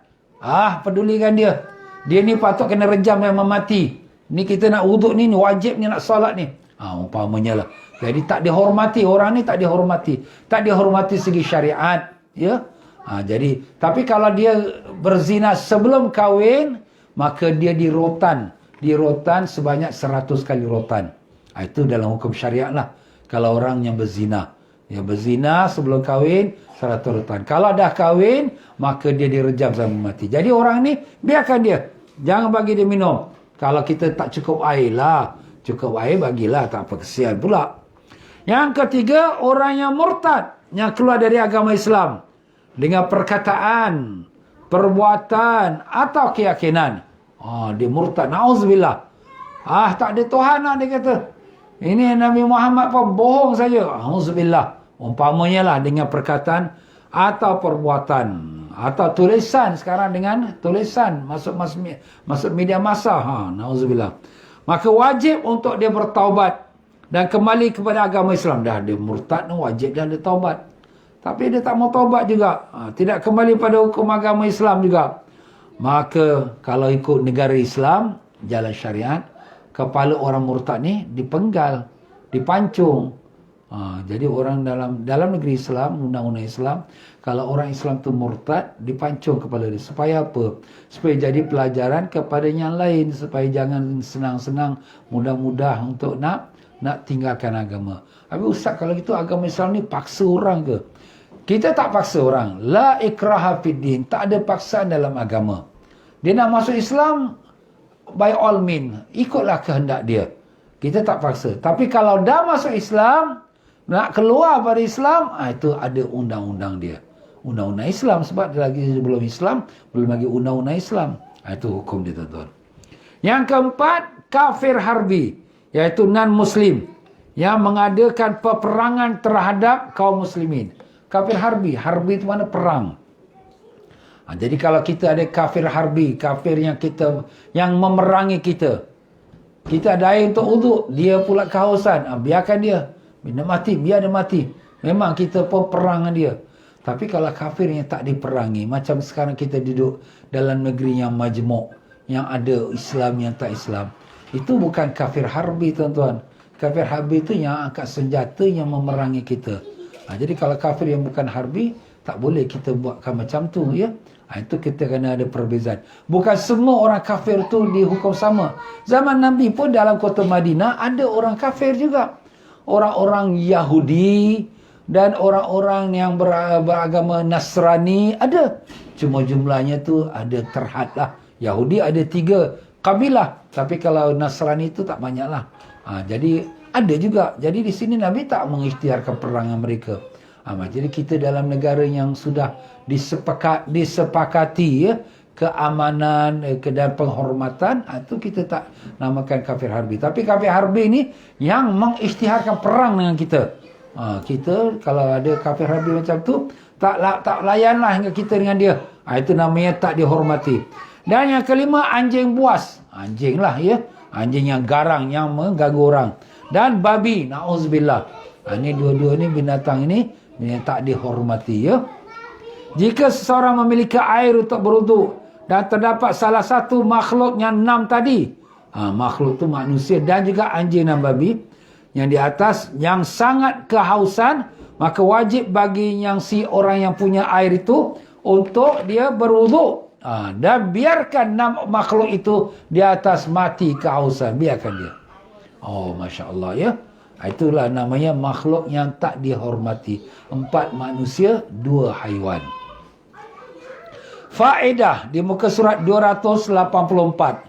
Pedulikan dia. Dia ni patut kena rejam dan mati. Ni kita nak wuduk ni wajib ni nak solat ni. Umpamanya lah. Jadi tak dihormati, orang ni tak dihormati. Tak dihormati segi syariat, ya. Jadi, tapi kalau dia berzina sebelum kahwin, maka dia dirotan. Dirotan sebanyak 100 kali rotan. Itu dalam hukum syariat lah. Kalau orang yang berzina. Yang berzina sebelum kahwin, 100 rotan. Kalau dah kahwin, maka dia direjam sampai mati. Jadi orang ni, biarkan dia. Jangan bagi dia minum. Kalau kita tak cukup air lah. Cukup air bagilah, tak apa, kesian pula. Yang ketiga, orang yang murtad. Yang keluar dari agama Islam. Dengan perkataan, perbuatan atau keyakinan. Dia murtad. Na'udzubillah. Tak ada Tuhan lah dia kata. Ini Nabi Muhammad pun bohong saja. Na'udzubillah. Umpamanya lah dengan perkataan atau perbuatan. Atau tulisan. Sekarang dengan tulisan. Masuk media massa. Na'udzubillah. Maka wajib untuk dia bertaubat. Dan kembali kepada agama Islam. Dah dia murtad, wajib dia taubat. Tapi dia tak mau taubat juga. Tidak kembali pada hukum agama Islam juga. Maka kalau ikut negara Islam, jalan syariat, kepala orang murtad ni dipenggal, dipancung. Jadi orang dalam negeri Islam, undang-undang Islam, kalau orang Islam tu murtad, dipancung kepala dia. Supaya apa? Supaya jadi pelajaran kepada yang lain. Supaya jangan senang-senang, mudah-mudah untuk nak tinggalkan agama. Tapi ustaz, kalau gitu agama Islam ni paksa orang ke? Kita tak paksa orang. La ikraha fid din. Tak ada paksaan dalam agama. Dia nak masuk Islam, by all means, ikutlah kehendak dia. Kita tak paksa. Tapi kalau dah masuk Islam, nak keluar dari Islam, itu ada undang-undang dia. Undang-undang Islam. Sebab lagi sebelum Islam, belum lagi undang-undang Islam. Itu hukum dia, tuan-tuan. Yang keempat, kafir harbi. Iaitu non-Muslim. Yang mengadakan peperangan terhadap kaum muslimin. Kafir harbi. Harbi itu mana? Perang. Jadi kalau kita ada kafir harbi, kafir yang memerangi kita. Kita ada air untuk uduk, dia pula kehausan. Biarkan dia. Bila mati, biar dia mati. Memang kita pun perang dengan dia. Tapi kalau kafir yang tak diperangi, macam sekarang kita duduk dalam negeri yang majmuk, yang ada Islam, yang tak Islam. Itu bukan kafir harbi, tuan-tuan. Kafir harbi itu yang angkat senjata, yang memerangi kita. Jadi kalau kafir yang bukan harbi, tak boleh kita buatkan macam tu, ya. Itu kita kena ada perbezaan. Bukan semua orang kafir tu dihukum sama. Zaman Nabi pun dalam kota Madinah ada orang kafir juga. Orang-orang Yahudi dan orang-orang yang beragama Nasrani ada. Cuma jumlahnya tu ada terhad lah. Yahudi ada 3 kabilah. Tapi kalau Nasrani tu tak banyak lah. Jadi ada juga. Jadi di sini Nabi tak mengikhtiarkan perangan mereka. Jadi kita dalam negara yang sudah disepakati, ya, keamanan dan penghormatan, itu kita tak namakan kafir harbi. Tapi kafir harbi ni yang mengisytiharkan perang dengan kita. Kita kalau ada kafir harbi macam tu, tak layanlah hingga kita dengan dia. Itu namanya tak dihormati. Dan yang kelima, anjing buas. Anjing lah, ya. Anjing yang garang, yang mengganggu orang. Dan babi, na'udzubillah. Ini dua-dua ni binatang ini yang tak dihormati, ya. Jika seseorang memiliki air untuk berwuduk dan terdapat salah satu makhluk yang 6 tadi, makhluk tu manusia dan juga anjing dan babi yang di atas, yang sangat kehausan, maka wajib bagi si orang yang punya air itu untuk dia berwuduk. Dan biarkan 6 makhluk itu di atas mati kehausan. Biarkan dia. Oh, Masya Allah ya. Itulah namanya makhluk yang tak dihormati. 4 manusia, 2 haiwan. Faedah di muka surat 284.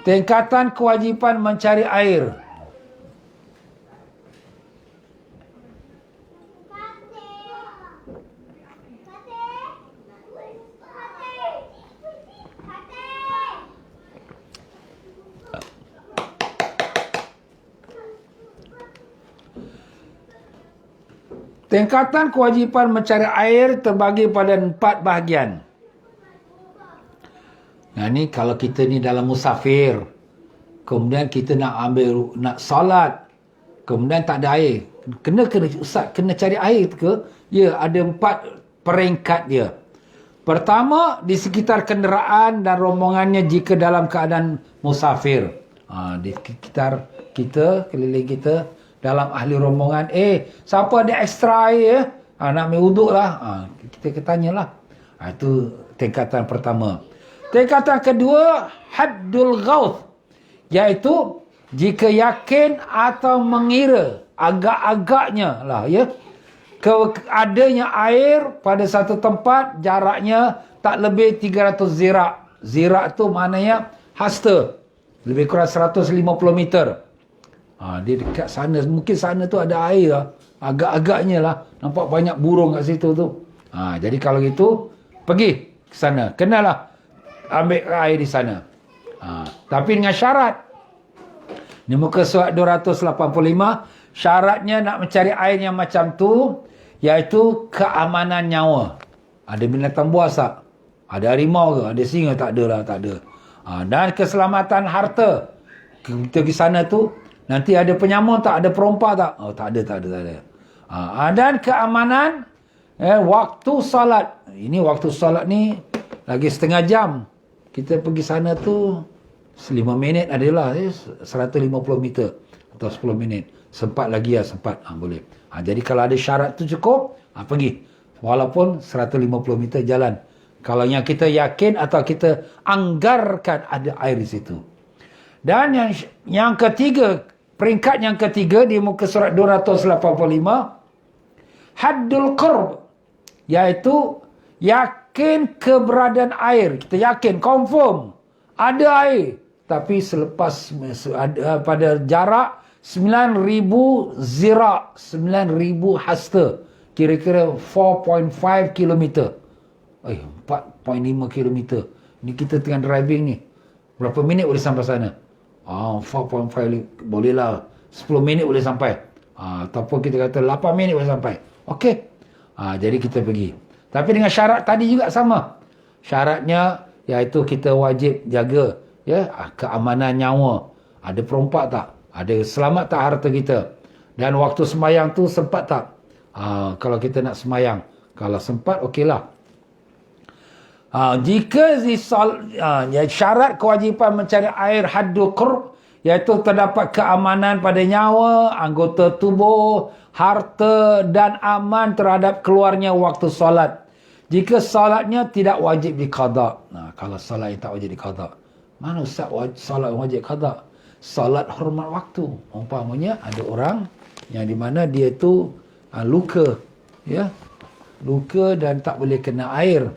Tingkatan kewajipan mencari air. Tingkatan kewajipan mencari air terbagi pada 4 bahagian. Nah ni kalau kita ni dalam musafir, kemudian kita nak solat, kemudian tak ada air. Ustaz kena cari air ke? Ya, ada 4 peringkat dia. Pertama, di sekitar kenderaan dan rombongannya jika dalam keadaan musafir. Di sekitar kita, keliling kita, dalam ahli rombongan, siapa ada ekstra air nak ambil wuduk lah. Kita tanyalah. Itu tingkatan pertama. Tingkatan kedua, haddul ghauth, iaitu jika yakin atau mengira agak-agaknya lah ya, adanya air pada satu tempat, jaraknya tak lebih 300 zirak. Zirak tu maknanya hasta, lebih kurang 150 meter. Dia dekat sana, mungkin sana tu ada air lah. Agak-agaknya lah, nampak banyak burung kat situ tu. Jadi kalau gitu, pergi ke sana, kenalah ambil air di sana. Tapi dengan syarat, di muka surat 285, syaratnya nak mencari air yang macam tu, iaitu keamanan nyawa. Ada binatang buas tak? Ada harimau ke? Ada singa? Tak ada lah, tak ada. Dan keselamatan harta. Kita pergi sana tu, nanti ada penyamun tak? Ada perompak tak? Oh, tak ada. Dan keamanan waktu solat. Ini waktu solat ni lagi setengah jam. Kita pergi sana tu 5 minit adalah 150 meter atau 10 minit. Sempat lagi ya, sempat. Boleh. Jadi kalau ada syarat tu cukup, pergi. Walaupun 150 meter jalan. Kalau yang kita yakin atau kita anggarkan ada air di situ. Dan yang ketiga, peringkat yang ketiga di muka surat 285, haddul qurb, iaitu yakin keberadaan air. Kita yakin, confirm ada air, tapi selepas pada jarak 9,000 zirak, 9,000 hasta, kira-kira 4.5 km. 4.5 km. Ni kita tengah driving ni, berapa minit boleh sampai sana? 4.5 boleh lah, 10 minit boleh sampai. Ataupun kita kata 8 minit boleh sampai. Okey. Jadi kita pergi. Tapi dengan syarat tadi juga sama. Syaratnya iaitu kita wajib jaga ya keamanan nyawa. Ada perompak tak? Ada selamat tak harta kita? Dan waktu sembahyang tu sempat tak? Kalau kita nak sembahyang, kalau sempat okeylah. Jika syarat kewajipan mencari air haddul qurb, iaitu terdapat keamanan pada nyawa, anggota tubuh, harta dan aman terhadap keluarnya waktu solat. Jika solatnya tidak wajib diqada. Kalau solat yang tak wajib diqada, mana ustaz solat wajib qada? Solat hormat waktu. Umpamanya ada orang yang di mana dia tu luka, ya, luka dan tak boleh kena air.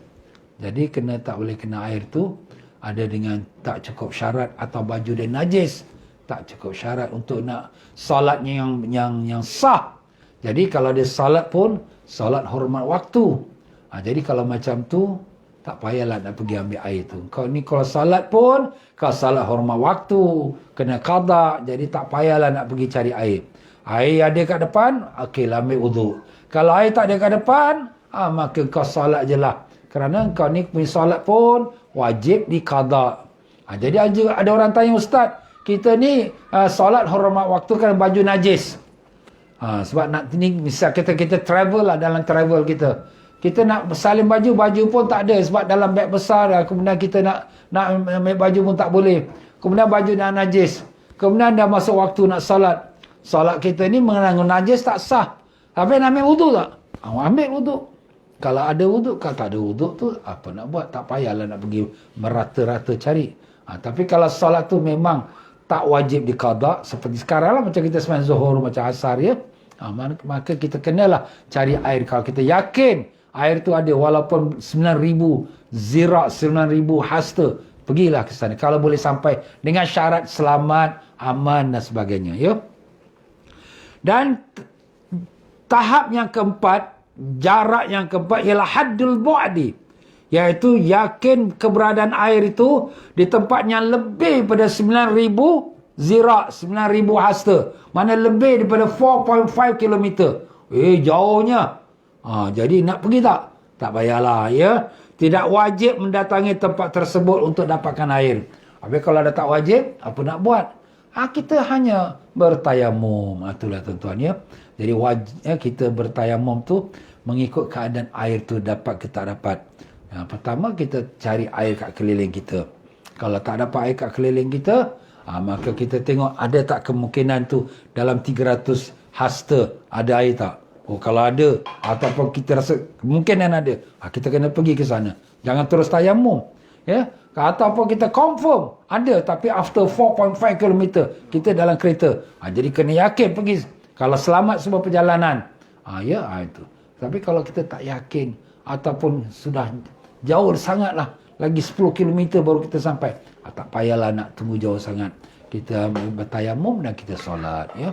Jadi tak boleh kena air tu ada dengan tak cukup syarat atau baju dia najis, tak cukup syarat untuk nak solatnya yang sah. Jadi kalau dia solat pun solat hormat waktu. Jadi kalau macam tu tak payahlah nak pergi ambil air tu. Kau ni kalau solat pun kau solat hormat waktu, kena qada, jadi tak payahlah nak pergi cari air. Air ada kat depan, okeylah ambil wuduk. Kalau air tak ada kat depan, maka kau solat je lah. Kerana kau ni punya solat pun wajib diqada. Jadi ada orang tanya, ustaz, kita ni solat hormat waktu kan baju najis. Sebab nak ni misal kita travel lah, dalam travel kita nak salin baju pun tak ada sebab dalam beg besar lah. Kemudian kita nak ambil baju pun tak boleh. Kemudian baju dah najis. Kemudian dah masuk waktu nak solat. Solat kita ni mengandung najis tak sah. Habis nak ambil wuduk tak? Ambil wuduk. Kalau ada wuduk, kalau tak ada wuduk tu apa nak buat? Tak payahlah nak pergi merata-rata cari. Tapi kalau solat tu memang tak wajib diqada, seperti sekarang lah macam kita sembahyang zuhur, macam asar ya. Maka kita kenalah cari air. Kalau kita yakin air tu ada, walaupun 9,000 zirak, 9,000 hasta, pergilah ke sana. Kalau boleh sampai dengan syarat selamat, aman dan sebagainya ya. Dan tahap yang keempat, jarak yang keempat ialah haddul bu'di, iaitu yakin keberadaan air itu di tempat yang lebih pada 9,000 zirak, 9,000 hasta, mana lebih daripada 4.5 km. Jauhnya. Jadi nak pergi tak? Tak payahlah ya. Tidak wajib mendatangi tempat tersebut untuk dapatkan air. Habis kalau dah tak wajib, apa nak buat? Kita hanya bertayamum. Itulah tuan-tuan ya. Jadi wajib kita bertayamum tu mengikut keadaan air tu dapat ke tak dapat. Pertama kita cari air kat keliling kita. Kalau tak dapat air kat keliling kita, maka kita tengok ada tak kemungkinan tu dalam 300 hasta ada air tak. Kalau ada, ataupun kita rasa kemungkinan ada, kita kena pergi ke sana. Jangan terus tayamum ya. Ataupun kita confirm ada, tapi after 4.5 km kita dalam kereta, jadi kena yakin pergi. Kalau selamat semua perjalanan, itu. Tapi kalau kita tak yakin ataupun sudah jauh sangatlah, lagi 10 km baru kita sampai, tak payahlah nak tunggu jauh sangat. Kita bertayamum dan kita solat ya.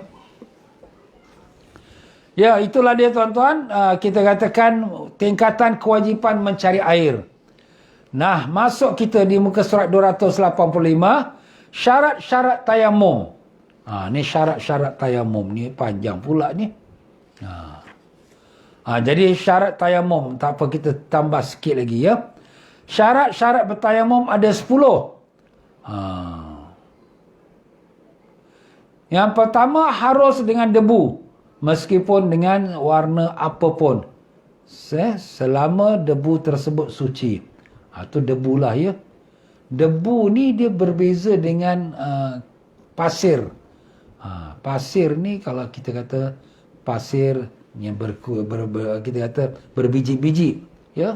Ya, itulah dia tuan-tuan, kita katakan tingkatan kewajipan mencari air. Nah, masuk kita di muka surat 285, syarat-syarat tayamum. Ni syarat-syarat tayamum ni panjang pula ni. Jadi syarat tayamum, tak apa kita tambah sikit lagi ya. Syarat-syarat bertayamum ada 10. Yang pertama, harus dengan debu. Meskipun dengan warna apapun, selama debu tersebut suci. Itu debu lah ya. Debu ni dia berbeza dengan pasir. Pasir ni kalau kita kata pasir yang kita kata berbiji-biji ya.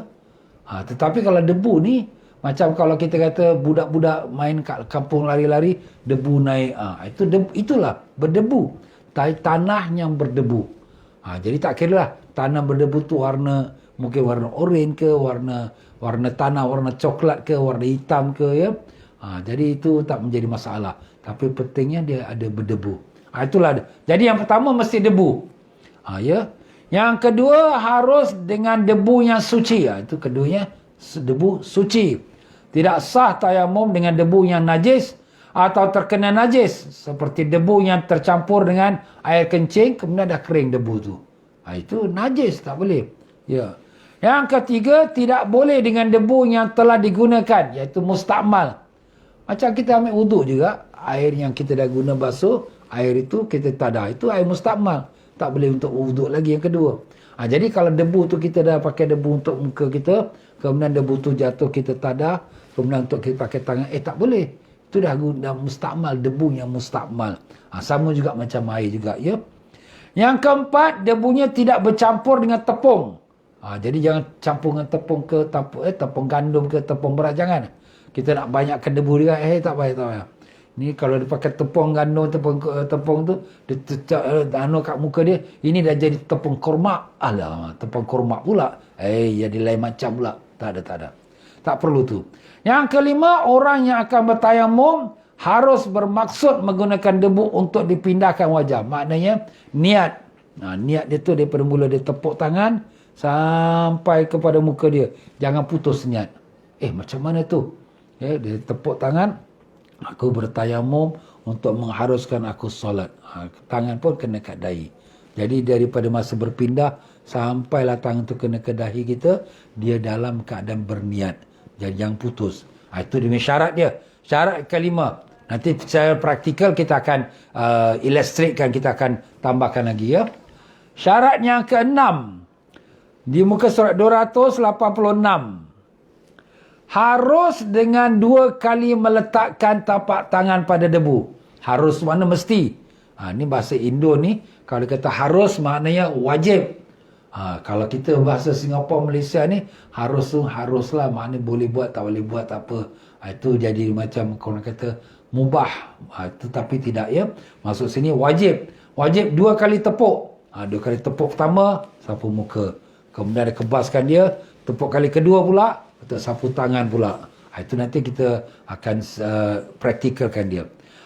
Tetapi kalau debu ni macam kalau kita kata budak-budak main kat kampung lari-lari, debu naik. Itulah berdebu. Tanah yang berdebu. Jadi tak kira lah tanah berdebu tu warna, mungkin warna oranye ke, warna tanah warna coklat ke, warna hitam ke ya. Jadi itu tak menjadi masalah. Tapi pentingnya dia ada berdebu. Itulah. Jadi yang pertama mesti debu. Ya. Yang kedua harus dengan debu yang suci. Itu keduanya debu suci. Tidak sah tayamum dengan debu yang najis atau terkena najis, seperti debu yang tercampur dengan air kencing kemudian dah kering debu tu. Itu najis, tak boleh. Ya. Yang ketiga, tidak boleh dengan debu yang telah digunakan, iaitu mustakmal. Macam kita ambil wuduk juga, air yang kita dah guna basuh, air itu kita tadah, itu air mustakmal. Tak boleh untuk wuduk lagi yang kedua. Jadi kalau debu tu kita dah pakai debu untuk muka kita, kemudian debu tu jatuh kita tadah, kemudian untuk kita pakai tangan, tak boleh. Itu dah mustakmal, debu yang mustakmal. Sama juga macam air juga ya. Yang keempat, debunya tidak bercampur dengan tepung. Jadi jangan campur dengan tepung ke tepung gandum ke tepung beras, jangan. Kita nak banyakkan debu dia, tak payah. Ni kalau dia pakai tepung gandum, tepung tu dia kat muka dia, ini dah jadi tepung korma. Alah, tepung korma pula. Jadi lain macam pula. Tak ada. Tak perlu tu. Yang kelima, orang yang akan bertayamum harus bermaksud menggunakan debu untuk dipindahkan wajah. Maknanya niat. Niat dia tu daripada mula dia tepuk tangan sampai kepada muka dia. Jangan putus niat. Macam mana tu? Dia tepuk tangan, aku bertayamum untuk mengharuskan aku solat. Tangan pun kena kat dahi. Jadi daripada masa berpindah sampailah tangan tu kena ke dahi kita, dia dalam keadaan berniat. Jadi jangan putus. Itu demi syarat dia. Syarat kelima. Nanti secara praktikal kita akan illustratekan, kita akan tambahkan lagi ya. Syarat yang keenam. Di muka surat 286. Harus dengan 2 kali meletakkan tapak tangan pada debu. Harus mana mesti. Ini bahasa Indo ni. Kalau dia kata harus maknanya wajib. Kalau kita bahasa Singapura Malaysia ni haruslah, maknanya boleh buat tak boleh buat tak apa. Itu jadi macam orang kata mubah. Tetapi tidak ya. Masuk sini wajib. Wajib 2 kali tepuk. 2 kali tepuk pertama sapu muka. Kemudian kebaskan dia, tepuk kali kedua pula untuk sapu tangan pula. Itu nanti kita akan praktikalkan dia.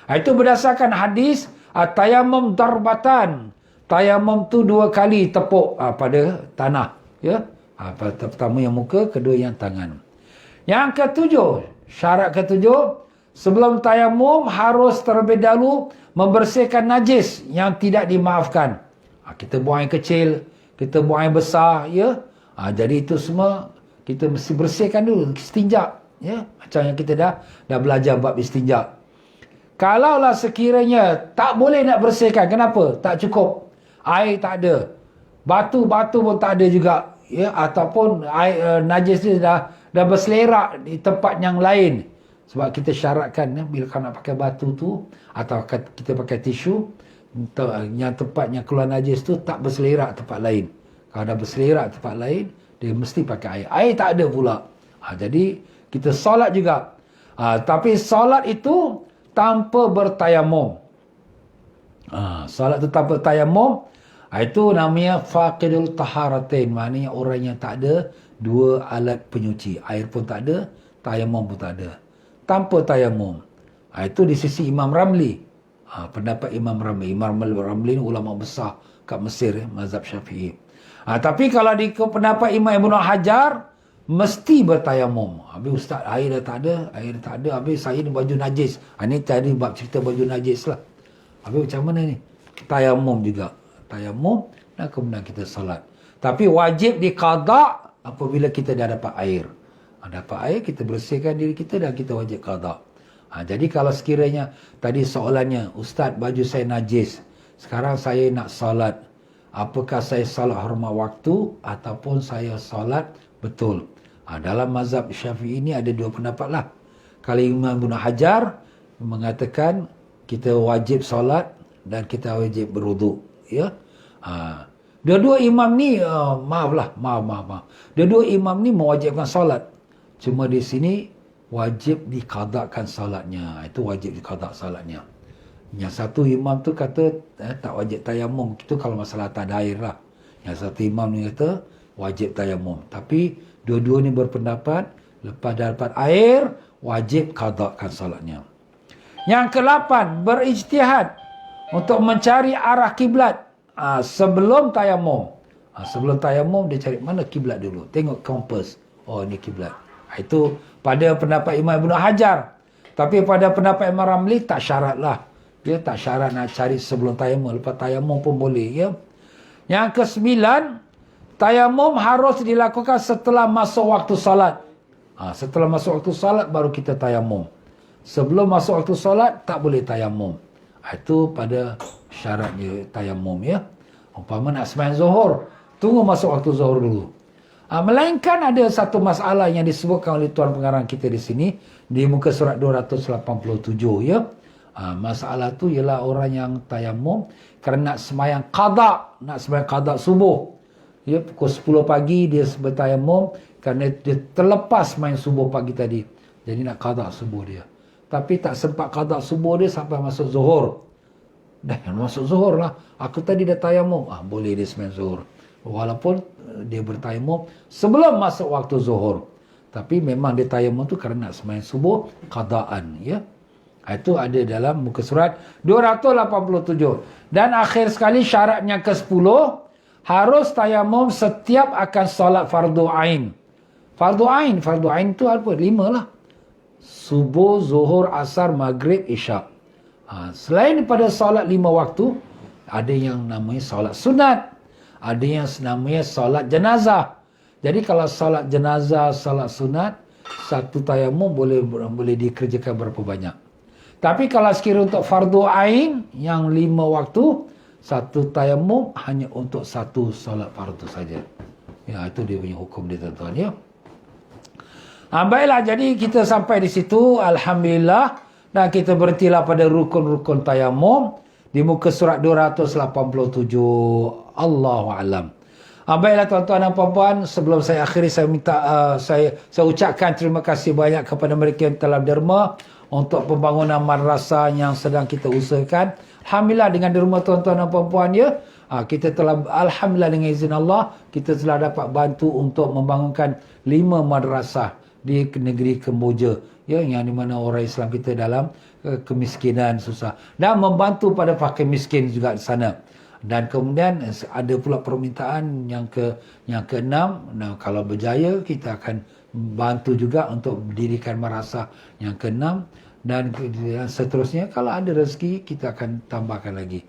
Itu berdasarkan hadis tayamum darbatan. Tayamum tu 2 kali tepuk pada tanah, ya. Pertama yang muka, kedua yang tangan. Yang ketujuh, syarat ketujuh, sebelum tayamum harus terlebih dahulu membersihkan najis yang tidak dimaafkan. Kita buang yang kecil, kita buang yang besar, ya. Jadi itu semua kita mesti bersihkan dulu, istinja, ya. Macam yang kita dah belajar bab istinja. Kalaulah sekiranya tak boleh nak bersihkan, kenapa? Tak cukup. Air tak ada. Batu-batu pun tak ada juga. Ya, ataupun air, najis ni dah berselerak di tempat yang lain. Sebab kita syaratkan ya, bila kau nak pakai batu tu atau kita pakai tisu, yang tempatnya keluar najis tu tak berselerak tempat lain. Kalau dah berselerak tempat lain, dia mesti pakai air. Air tak ada pula. Jadi kita solat juga. Tapi solat itu tanpa bertayamum. Solat tu tanpa tayamum, itu namanya faqidul taharatain. Maknanya orang yang tak ada 2 alat penyuci. Air pun tak ada, tayamum pun tak ada. Tanpa tayamum. Itu di sisi Imam Ramli. Pendapat Imam Ramli. Imam Ramli ni ulama besar kat Mesir, mazhab Syafi'i. Tapi kalau di pendapat Imam Ibn Hajar, mesti bertayamum. Habis ustaz, air dah tak ada. Habis saya ni baju najis. Ini tadi bab cerita baju najis lah. Habis macam mana ni? Tayamum juga. Tayamum dan kemudian kita salat. Tapi wajib diqada apabila kita dah dapat air. Dapat air, kita bersihkan diri kita dan kita wajib qada. Jadi kalau sekiranya tadi soalannya, ustaz baju saya najis. Sekarang saya nak salat. Apakah saya salat hormat waktu ataupun saya salat betul? Dalam mazhab Syafi'i ini ada 2 pendapat lah. Kalau Imam Ibn Hajar mengatakan kita wajib salat dan kita wajib berwuduk, ya. Dua-dua imam ni maaf. Dua-dua imam ni mewajibkan salat. Cuma di sini wajib diqadakan salatnya. Itu wajib diqada salatnya. Yang satu imam tu kata tak wajib tayamum. Itu kalau masalah tak ada air lah. Yang satu imam ni kata wajib tayamum. Tapi dua-dua ni berpendapat lepas dapat air wajib qadakan salatnya. Yang ke-8, berijtihad untuk mencari arah kiblat sebelum tayamum. Sebelum tayamum dia cari mana kiblat dulu. Tengok kompas. Oh, ni kiblat. Itu pada pendapat Imam Ibn Hajar. Tapi pada pendapat Imam Ramli tak syarat lah. Dia tak syarat nak cari sebelum tayamum. Lepas tayamum pun boleh, ya. Yang ke-9, tayamum harus dilakukan setelah masuk waktu salat. Setelah masuk waktu salat baru kita tayamum. Sebelum masuk waktu solat tak boleh tayamum. Itu pada syaratnya tayamum, ya. Umpama nak sembahyang Zuhur, tunggu masuk waktu Zuhur dulu. Melainkan ada satu masalah yang disebutkan oleh tuan pengarang kita di sini di muka surat 287, ya. Masalah tu ialah orang yang tayamum kerana nak sembahyang qada subuh. Ya, pukul 10 pagi dia bertayamum kerana dia terlepas main subuh pagi tadi. Jadi nak qada subuh dia. Tapi tak sempat qada subuh dia sampai masuk Zuhur. Dah masuk Zuhur lah. Aku tadi dah tayamum. Boleh dia sembahyang Zuhur. Walaupun dia bertayamum sebelum masuk waktu Zuhur. Tapi memang dia tayamum tu kerana nak sembahyang subuh qadaan, ya. Itu ada dalam muka surat 287. Dan akhir sekali syaratnya ke-10, harus tayamum setiap akan solat fardu ain. Fardu ain tu apa? 5 lah. Subuh, Zuhur, Asar, Maghrib, Isyak. Selain daripada solat 5 waktu, ada yang namanya solat sunat. Ada yang namanya solat jenazah. Jadi kalau solat jenazah, solat sunat, satu tayamum boleh dikerjakan berapa banyak. Tapi kalau sekiranya untuk fardu ain yang 5 waktu, satu tayamum hanya untuk satu solat fardu saja. Ya, itu dia punya hukum dia, tuan-tuan, ya. Baiklah, jadi kita sampai di situ, alhamdulillah, dan kita berhentilah pada rukun-rukun tayamum di muka surat 287. Allahu a'lam. Baiklah tuan-tuan dan puan-puan, sebelum saya akhiri saya minta saya ucapkan terima kasih banyak kepada mereka yang telah derma untuk pembangunan madrasah yang sedang kita usahakan. Alhamdulillah dengan derma tuan-tuan dan puan-puan ya, kita telah alhamdulillah dengan izin Allah kita telah dapat bantu untuk membangunkan 5 madrasah di negeri Kemboja ya, yang di mana orang Islam kita dalam kemiskinan susah, dan membantu pada fakir miskin juga di sana. Dan kemudian ada pula permintaan yang keenam, kalau berjaya kita akan bantu juga untuk mendirikan madrasah yang keenam, dan seterusnya kalau ada rezeki kita akan tambahkan lagi.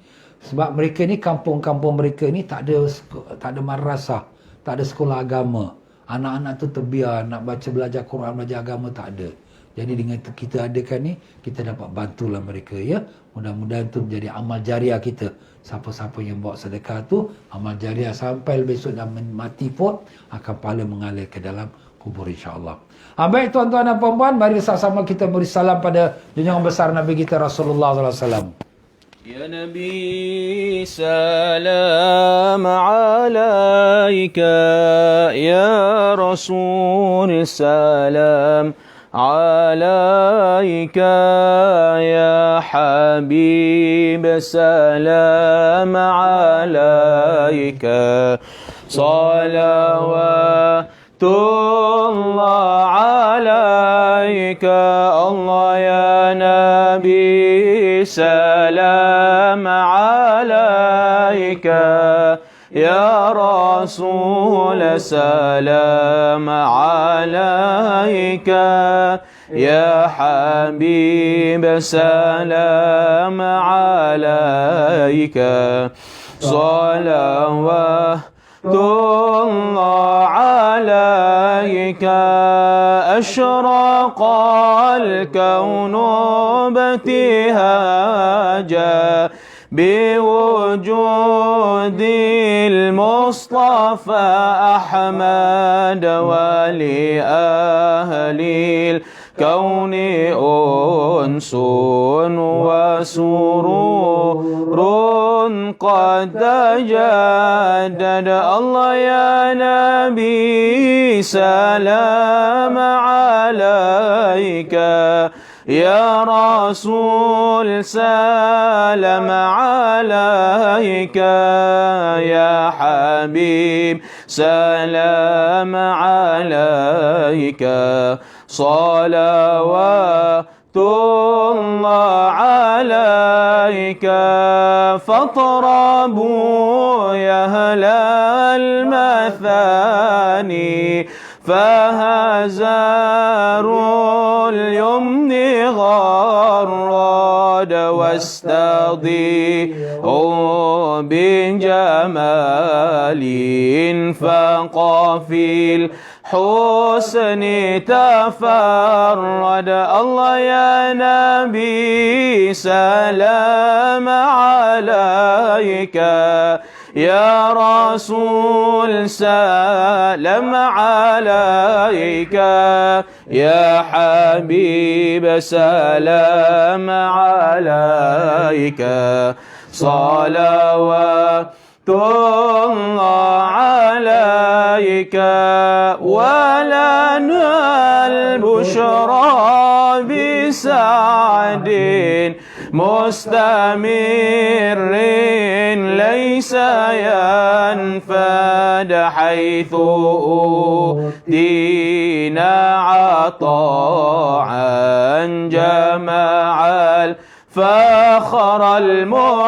Sebab mereka ni, kampung-kampung mereka ni tak ada madrasah, tak ada sekolah agama. Anak-anak tu terbiar nak belajar Quran, belajar agama tak ada. Jadi dengan kita adakan ni, kita dapat bantulah mereka ya. Mudah-mudahan tu menjadi amal jariah kita. Siapa-siapa yang bawa sedekah tu, amal jariah sampai besok dah mati pun akan pahala mengalir ke dalam kubur insya-Allah. Baik tuan-tuan dan puan-puan, mari sama-sama kita beri salam pada junjungan besar Nabi kita Rasulullah sallallahu alaihi wasallam. يا نبي سلام عليك يا رسول سلام عليك يا حبيب سلام عليك صلوات الله عليك الله يا نبي سلام عليك يا رسول سلام عليك يا حبيب سلام عليك صلوات الله عليك أشرق الكون ابتهاجا بوجود المصطفى أحمد ولأهل الكون أنس وسرور قد تجدد الله يا نبي سلام عليك يا رسول سلام عليك يا حبيب سلام عليك صلوات الله عليك فاطربوا يا أهل المثاني فهزاروا اليمن غراد واستضيئوا بجمال فقافل حسن تفرد الله يا نبي سلام عليك يا رسول سلام عليك يا حبيب سلام عليك صلوات الله عليك ولنا البشرى بسعد مستمر ليس ينفد حيث أوتينا عطاء جمع فخر المؤبد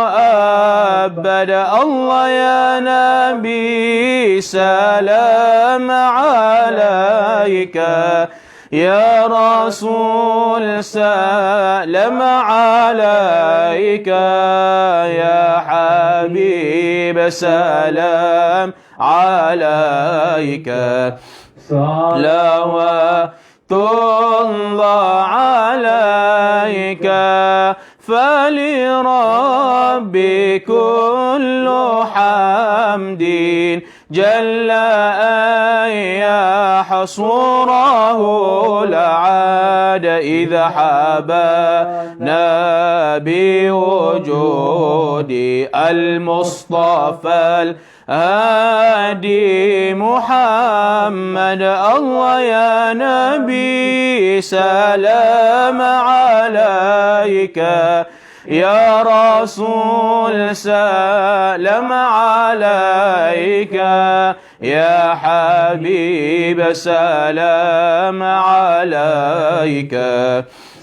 الله يا نبي سلام عليك يا رسول سلام عليك يا حبيب سلام عليك صلوات الله عليك فلرب كل حمد جل أن يحصره العاد إذا حبانا بوجود المصطفى هادي محمد الله يا نبي سلام عليك يا رسول سلام عليك يا حبيب سلام عليك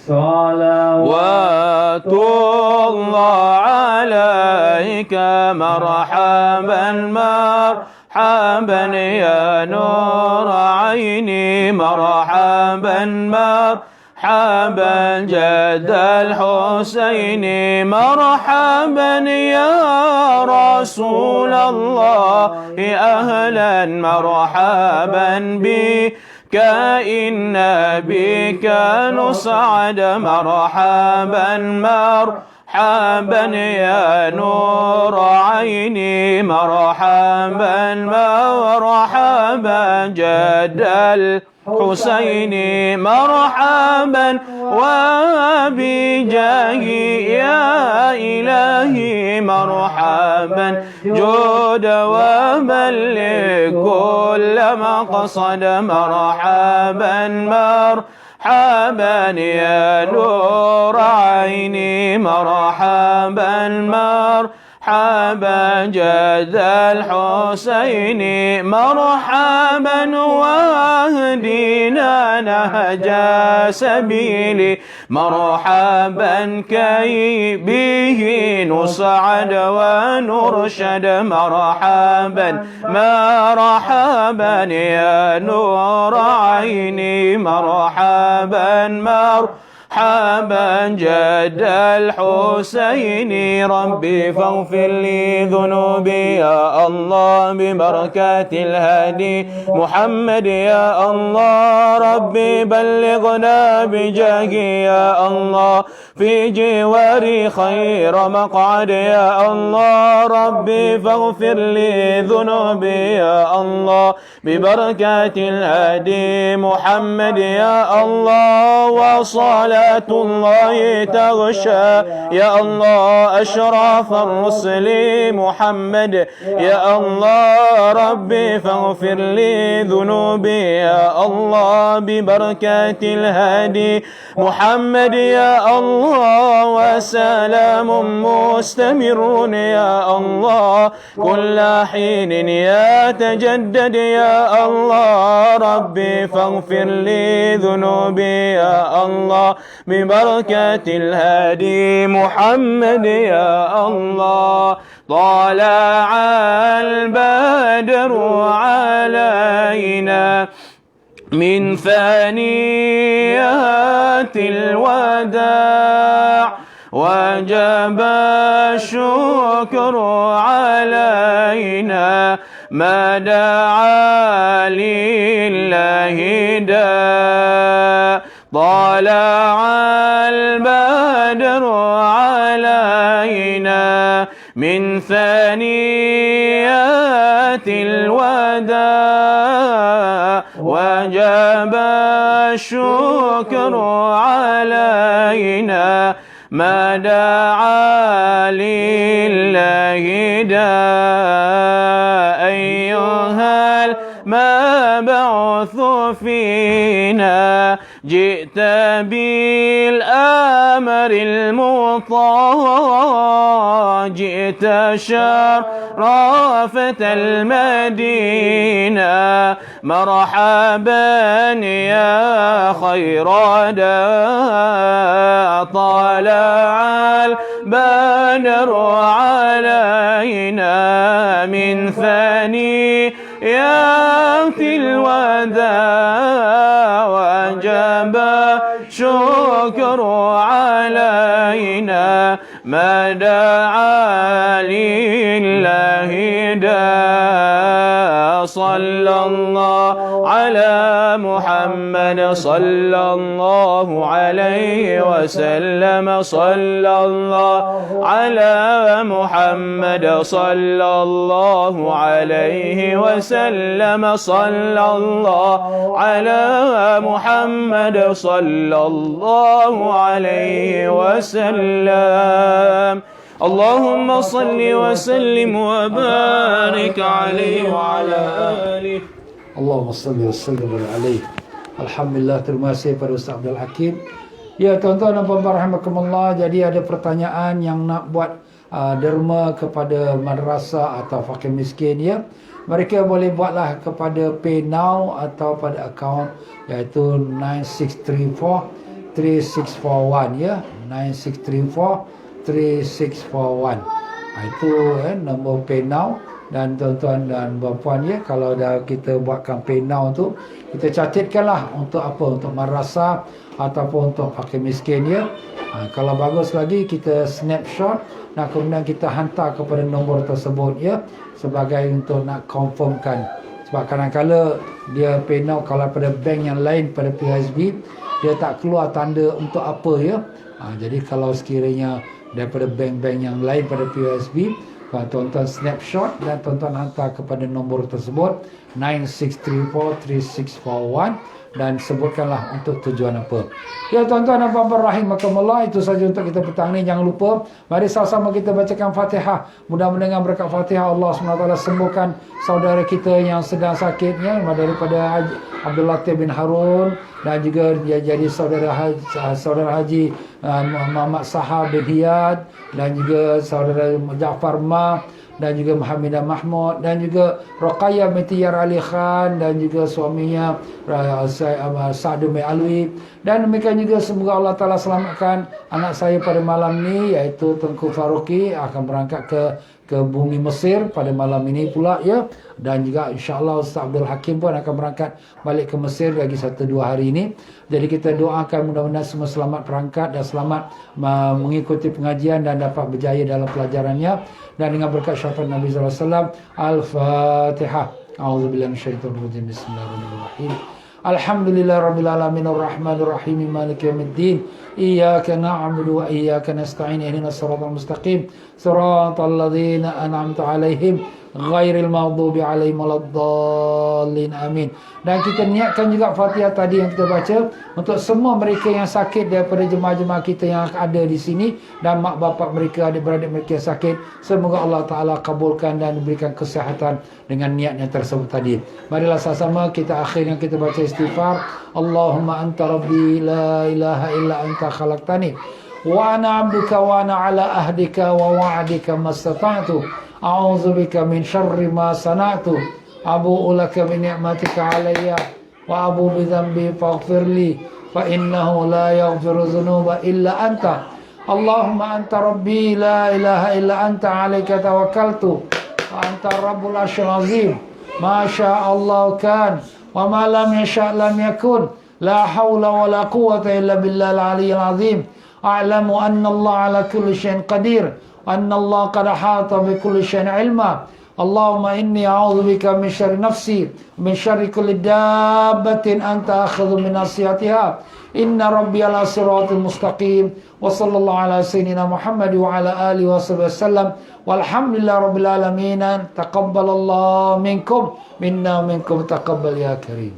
صلوات الله عليك مرحبا مرحبا يا نور عيني مرحبا مرحبا جد الحسين مرحبا يا رسول الله أهلا مرحبا بك إن بك نسعد مرحبا مرحبا يا نور عيني مرحبا مرحبا جد الحسين مرحبا وبجاهي يا إلهي مرحبا جود وبلغ كل مقصد مرحبا مرحبا يا نور عيني مرحبا مرحبا جد الحسين مرحبا واهدنا نهج سبيلي مرحبا كي به نسعد ونرشد مرحبا مرحبا يا نور عيني مرحبا مرحبا جد الحسين ربي فاغفر لي ذنوبي يا الله ببركات الهادي محمد يا الله ربي بلغنا بجاهي يا الله في جواري خير مقعد يا الله ربي فاغفر لي ذنوبي يا الله ببركات الهادي محمد يا الله وصلاة الله تغشى يا الله أشرف الرسل محمد يا الله ربي فاغفر لي ذنوبي يا الله ببركات الهادي محمد يا الله وسلام مستمر يا الله كل حين يتجدد يا الله ربي فاغفر لي ذنوبي يا الله ببركة الهادي محمد يا الله طلع البدر علينا من ثنيات الوداع وجب الشكر علينا ما دعا لله داع طلع البدر علينا من ثنيات الوداع وجب الشكر علينا ما دعا لله داع أيها المبعوث فينا جئت بالأمر المطاع جئت شرفت المدينة مرحبا يا خير داع طلع البدر علينا من ثنيات الوداع وجب شكر علينا ما دعا لله داع صلى الله على محمد صلى الله عليه وسلم صلى الله على محمد صلى الله عليه وسلم صلى الله على محمد صلى الله عليه وسلم اللهم صل وسلم وبارك عليه وعلى آله. Allahumma salli wa sallim alaihi. Alhamdulillah, terima kasih pada Ustaz Abdul Hakim. Ya tuan-tuan dan puan-puan rahimakumullah, jadi ada pertanyaan yang nak buat derma kepada madrasah atau fakir miskin ya. Mereka boleh buatlah kepada Pay Now atau pada akaun iaitu 96343641 ya. 96343641. Itu nombor Pay Now. Dan tuan-tuan dan puan-puan ya, kalau dah kita buatkan Pay Now tu, kita catatkanlah untuk apa, untuk madrasah ataupun untuk fakir miskin ya. Kalau bagus lagi kita snapshot dan kemudian kita hantar kepada nombor tersebut ya, sebagai untuk nak confirmkan. Sebab kadang-kadang dia Pay Now kalau pada bank yang lain, pada PSB, dia tak keluar tanda untuk apa ya. Jadi kalau sekiranya daripada bank-bank yang lain pada PSB, tuan-tuan snapshot dan tuan-tuan hantar kepada nombor tersebut 96343641 dan sebutkanlah untuk tujuan apa. Ya tuan-tuan dan puan-puan rahimakumullah, itu saja untuk kita petang ni. Jangan lupa mari sama-sama kita bacakan Fatihah. Mudah-mudahan berkat Fatihah Allah SWT sembuhkan saudara kita yang sedang sakitnya daripada Abdul Latif bin Harun, dan juga dia jadi saudara haji Muhammad Sahab bin Hiyad, dan juga saudara Jaafar Ma, dan juga Muhammadah Mahmud, dan juga Raqayyah binti Yar Ali Khan, dan juga suaminya Sa'd bin Alwi. Dan demikian juga semoga Allah Ta'ala selamatkan anak saya pada malam ni, iaitu Tengku Faruqi akan berangkat ke bumi Mesir pada malam ini pula ya. Dan juga insya-Allah Ustaz Abdul Hakim pun akan berangkat balik ke Mesir lagi 1-2 hari ini. Jadi kita doakan mudah-mudahan semua selamat berangkat dan selamat mengikuti pengajian dan dapat berjaya dalam pelajarannya. Dan dengan berkat syafaat Nabi sallallahu alaihi wasallam, Al-Fatihah. A'udzubillahi minasyaitonir rajim. Bismillahirrahmanirrahim. Alhamdulillahirabbil alamin arrahmanir rahim maliki yaumiddin. Iyyaka na'budu wa iyyaka nasta'in. Ihdinas siratal mustaqim. Siratal ladzina an'amta 'alaihim ghairil maghdubi 'alaihim waladdallin. Amin. Dan kita niatkan juga Fatihah tadi yang kita baca untuk semua mereka yang sakit daripada jemaah-jemaah kita yang ada di sini, dan mak bapak mereka, adik-beradik mereka yang sakit. Semoga Allah Ta'ala kabulkan dan berikan kesihatan dengan niatnya tersebut tadi. Marilah sama-sama kita akhir yang kita baca istighfar. Allahumma anta rabbi la ilaha illa anta khalaqtani wa ana 'abduka wa ana 'ala ahdika wa wa'dika mastata'tu. A'udzubika min syarri ma sana'tu. Abu'u laka bi ni'matika 'alayya wa abu bi dhanbi faghfirli fa innahu la yaghfiru dhunuba illa anta. Allahumma anta rabbi la ilaha illa anta 'alaika tawakkaltu wa anta rabbul 'arsyil 'azim. Ma syaa Allah kan wa ma lam yasha' lam yakun. La haula wa la quwwata illa billahil 'aliyyil 'azim. A'lamu anna Allah 'ala kulli syai'in qadir. Anna Allah qad ahata bi kulli syai'in 'ilma. Allahumma inni a'udzubika min syarri nafsi, min syarri kulli dabbatin anta akhidhu min nasiyatiha. Inna rabbi ala siratil mustaqim. Wa sallallahu ala sayyidina Muhammad wa ala alihi wa sallam. Walhamdulillah rabbil alamin. Taqabbalallahu minkum minna minkum taqabbal ya karim.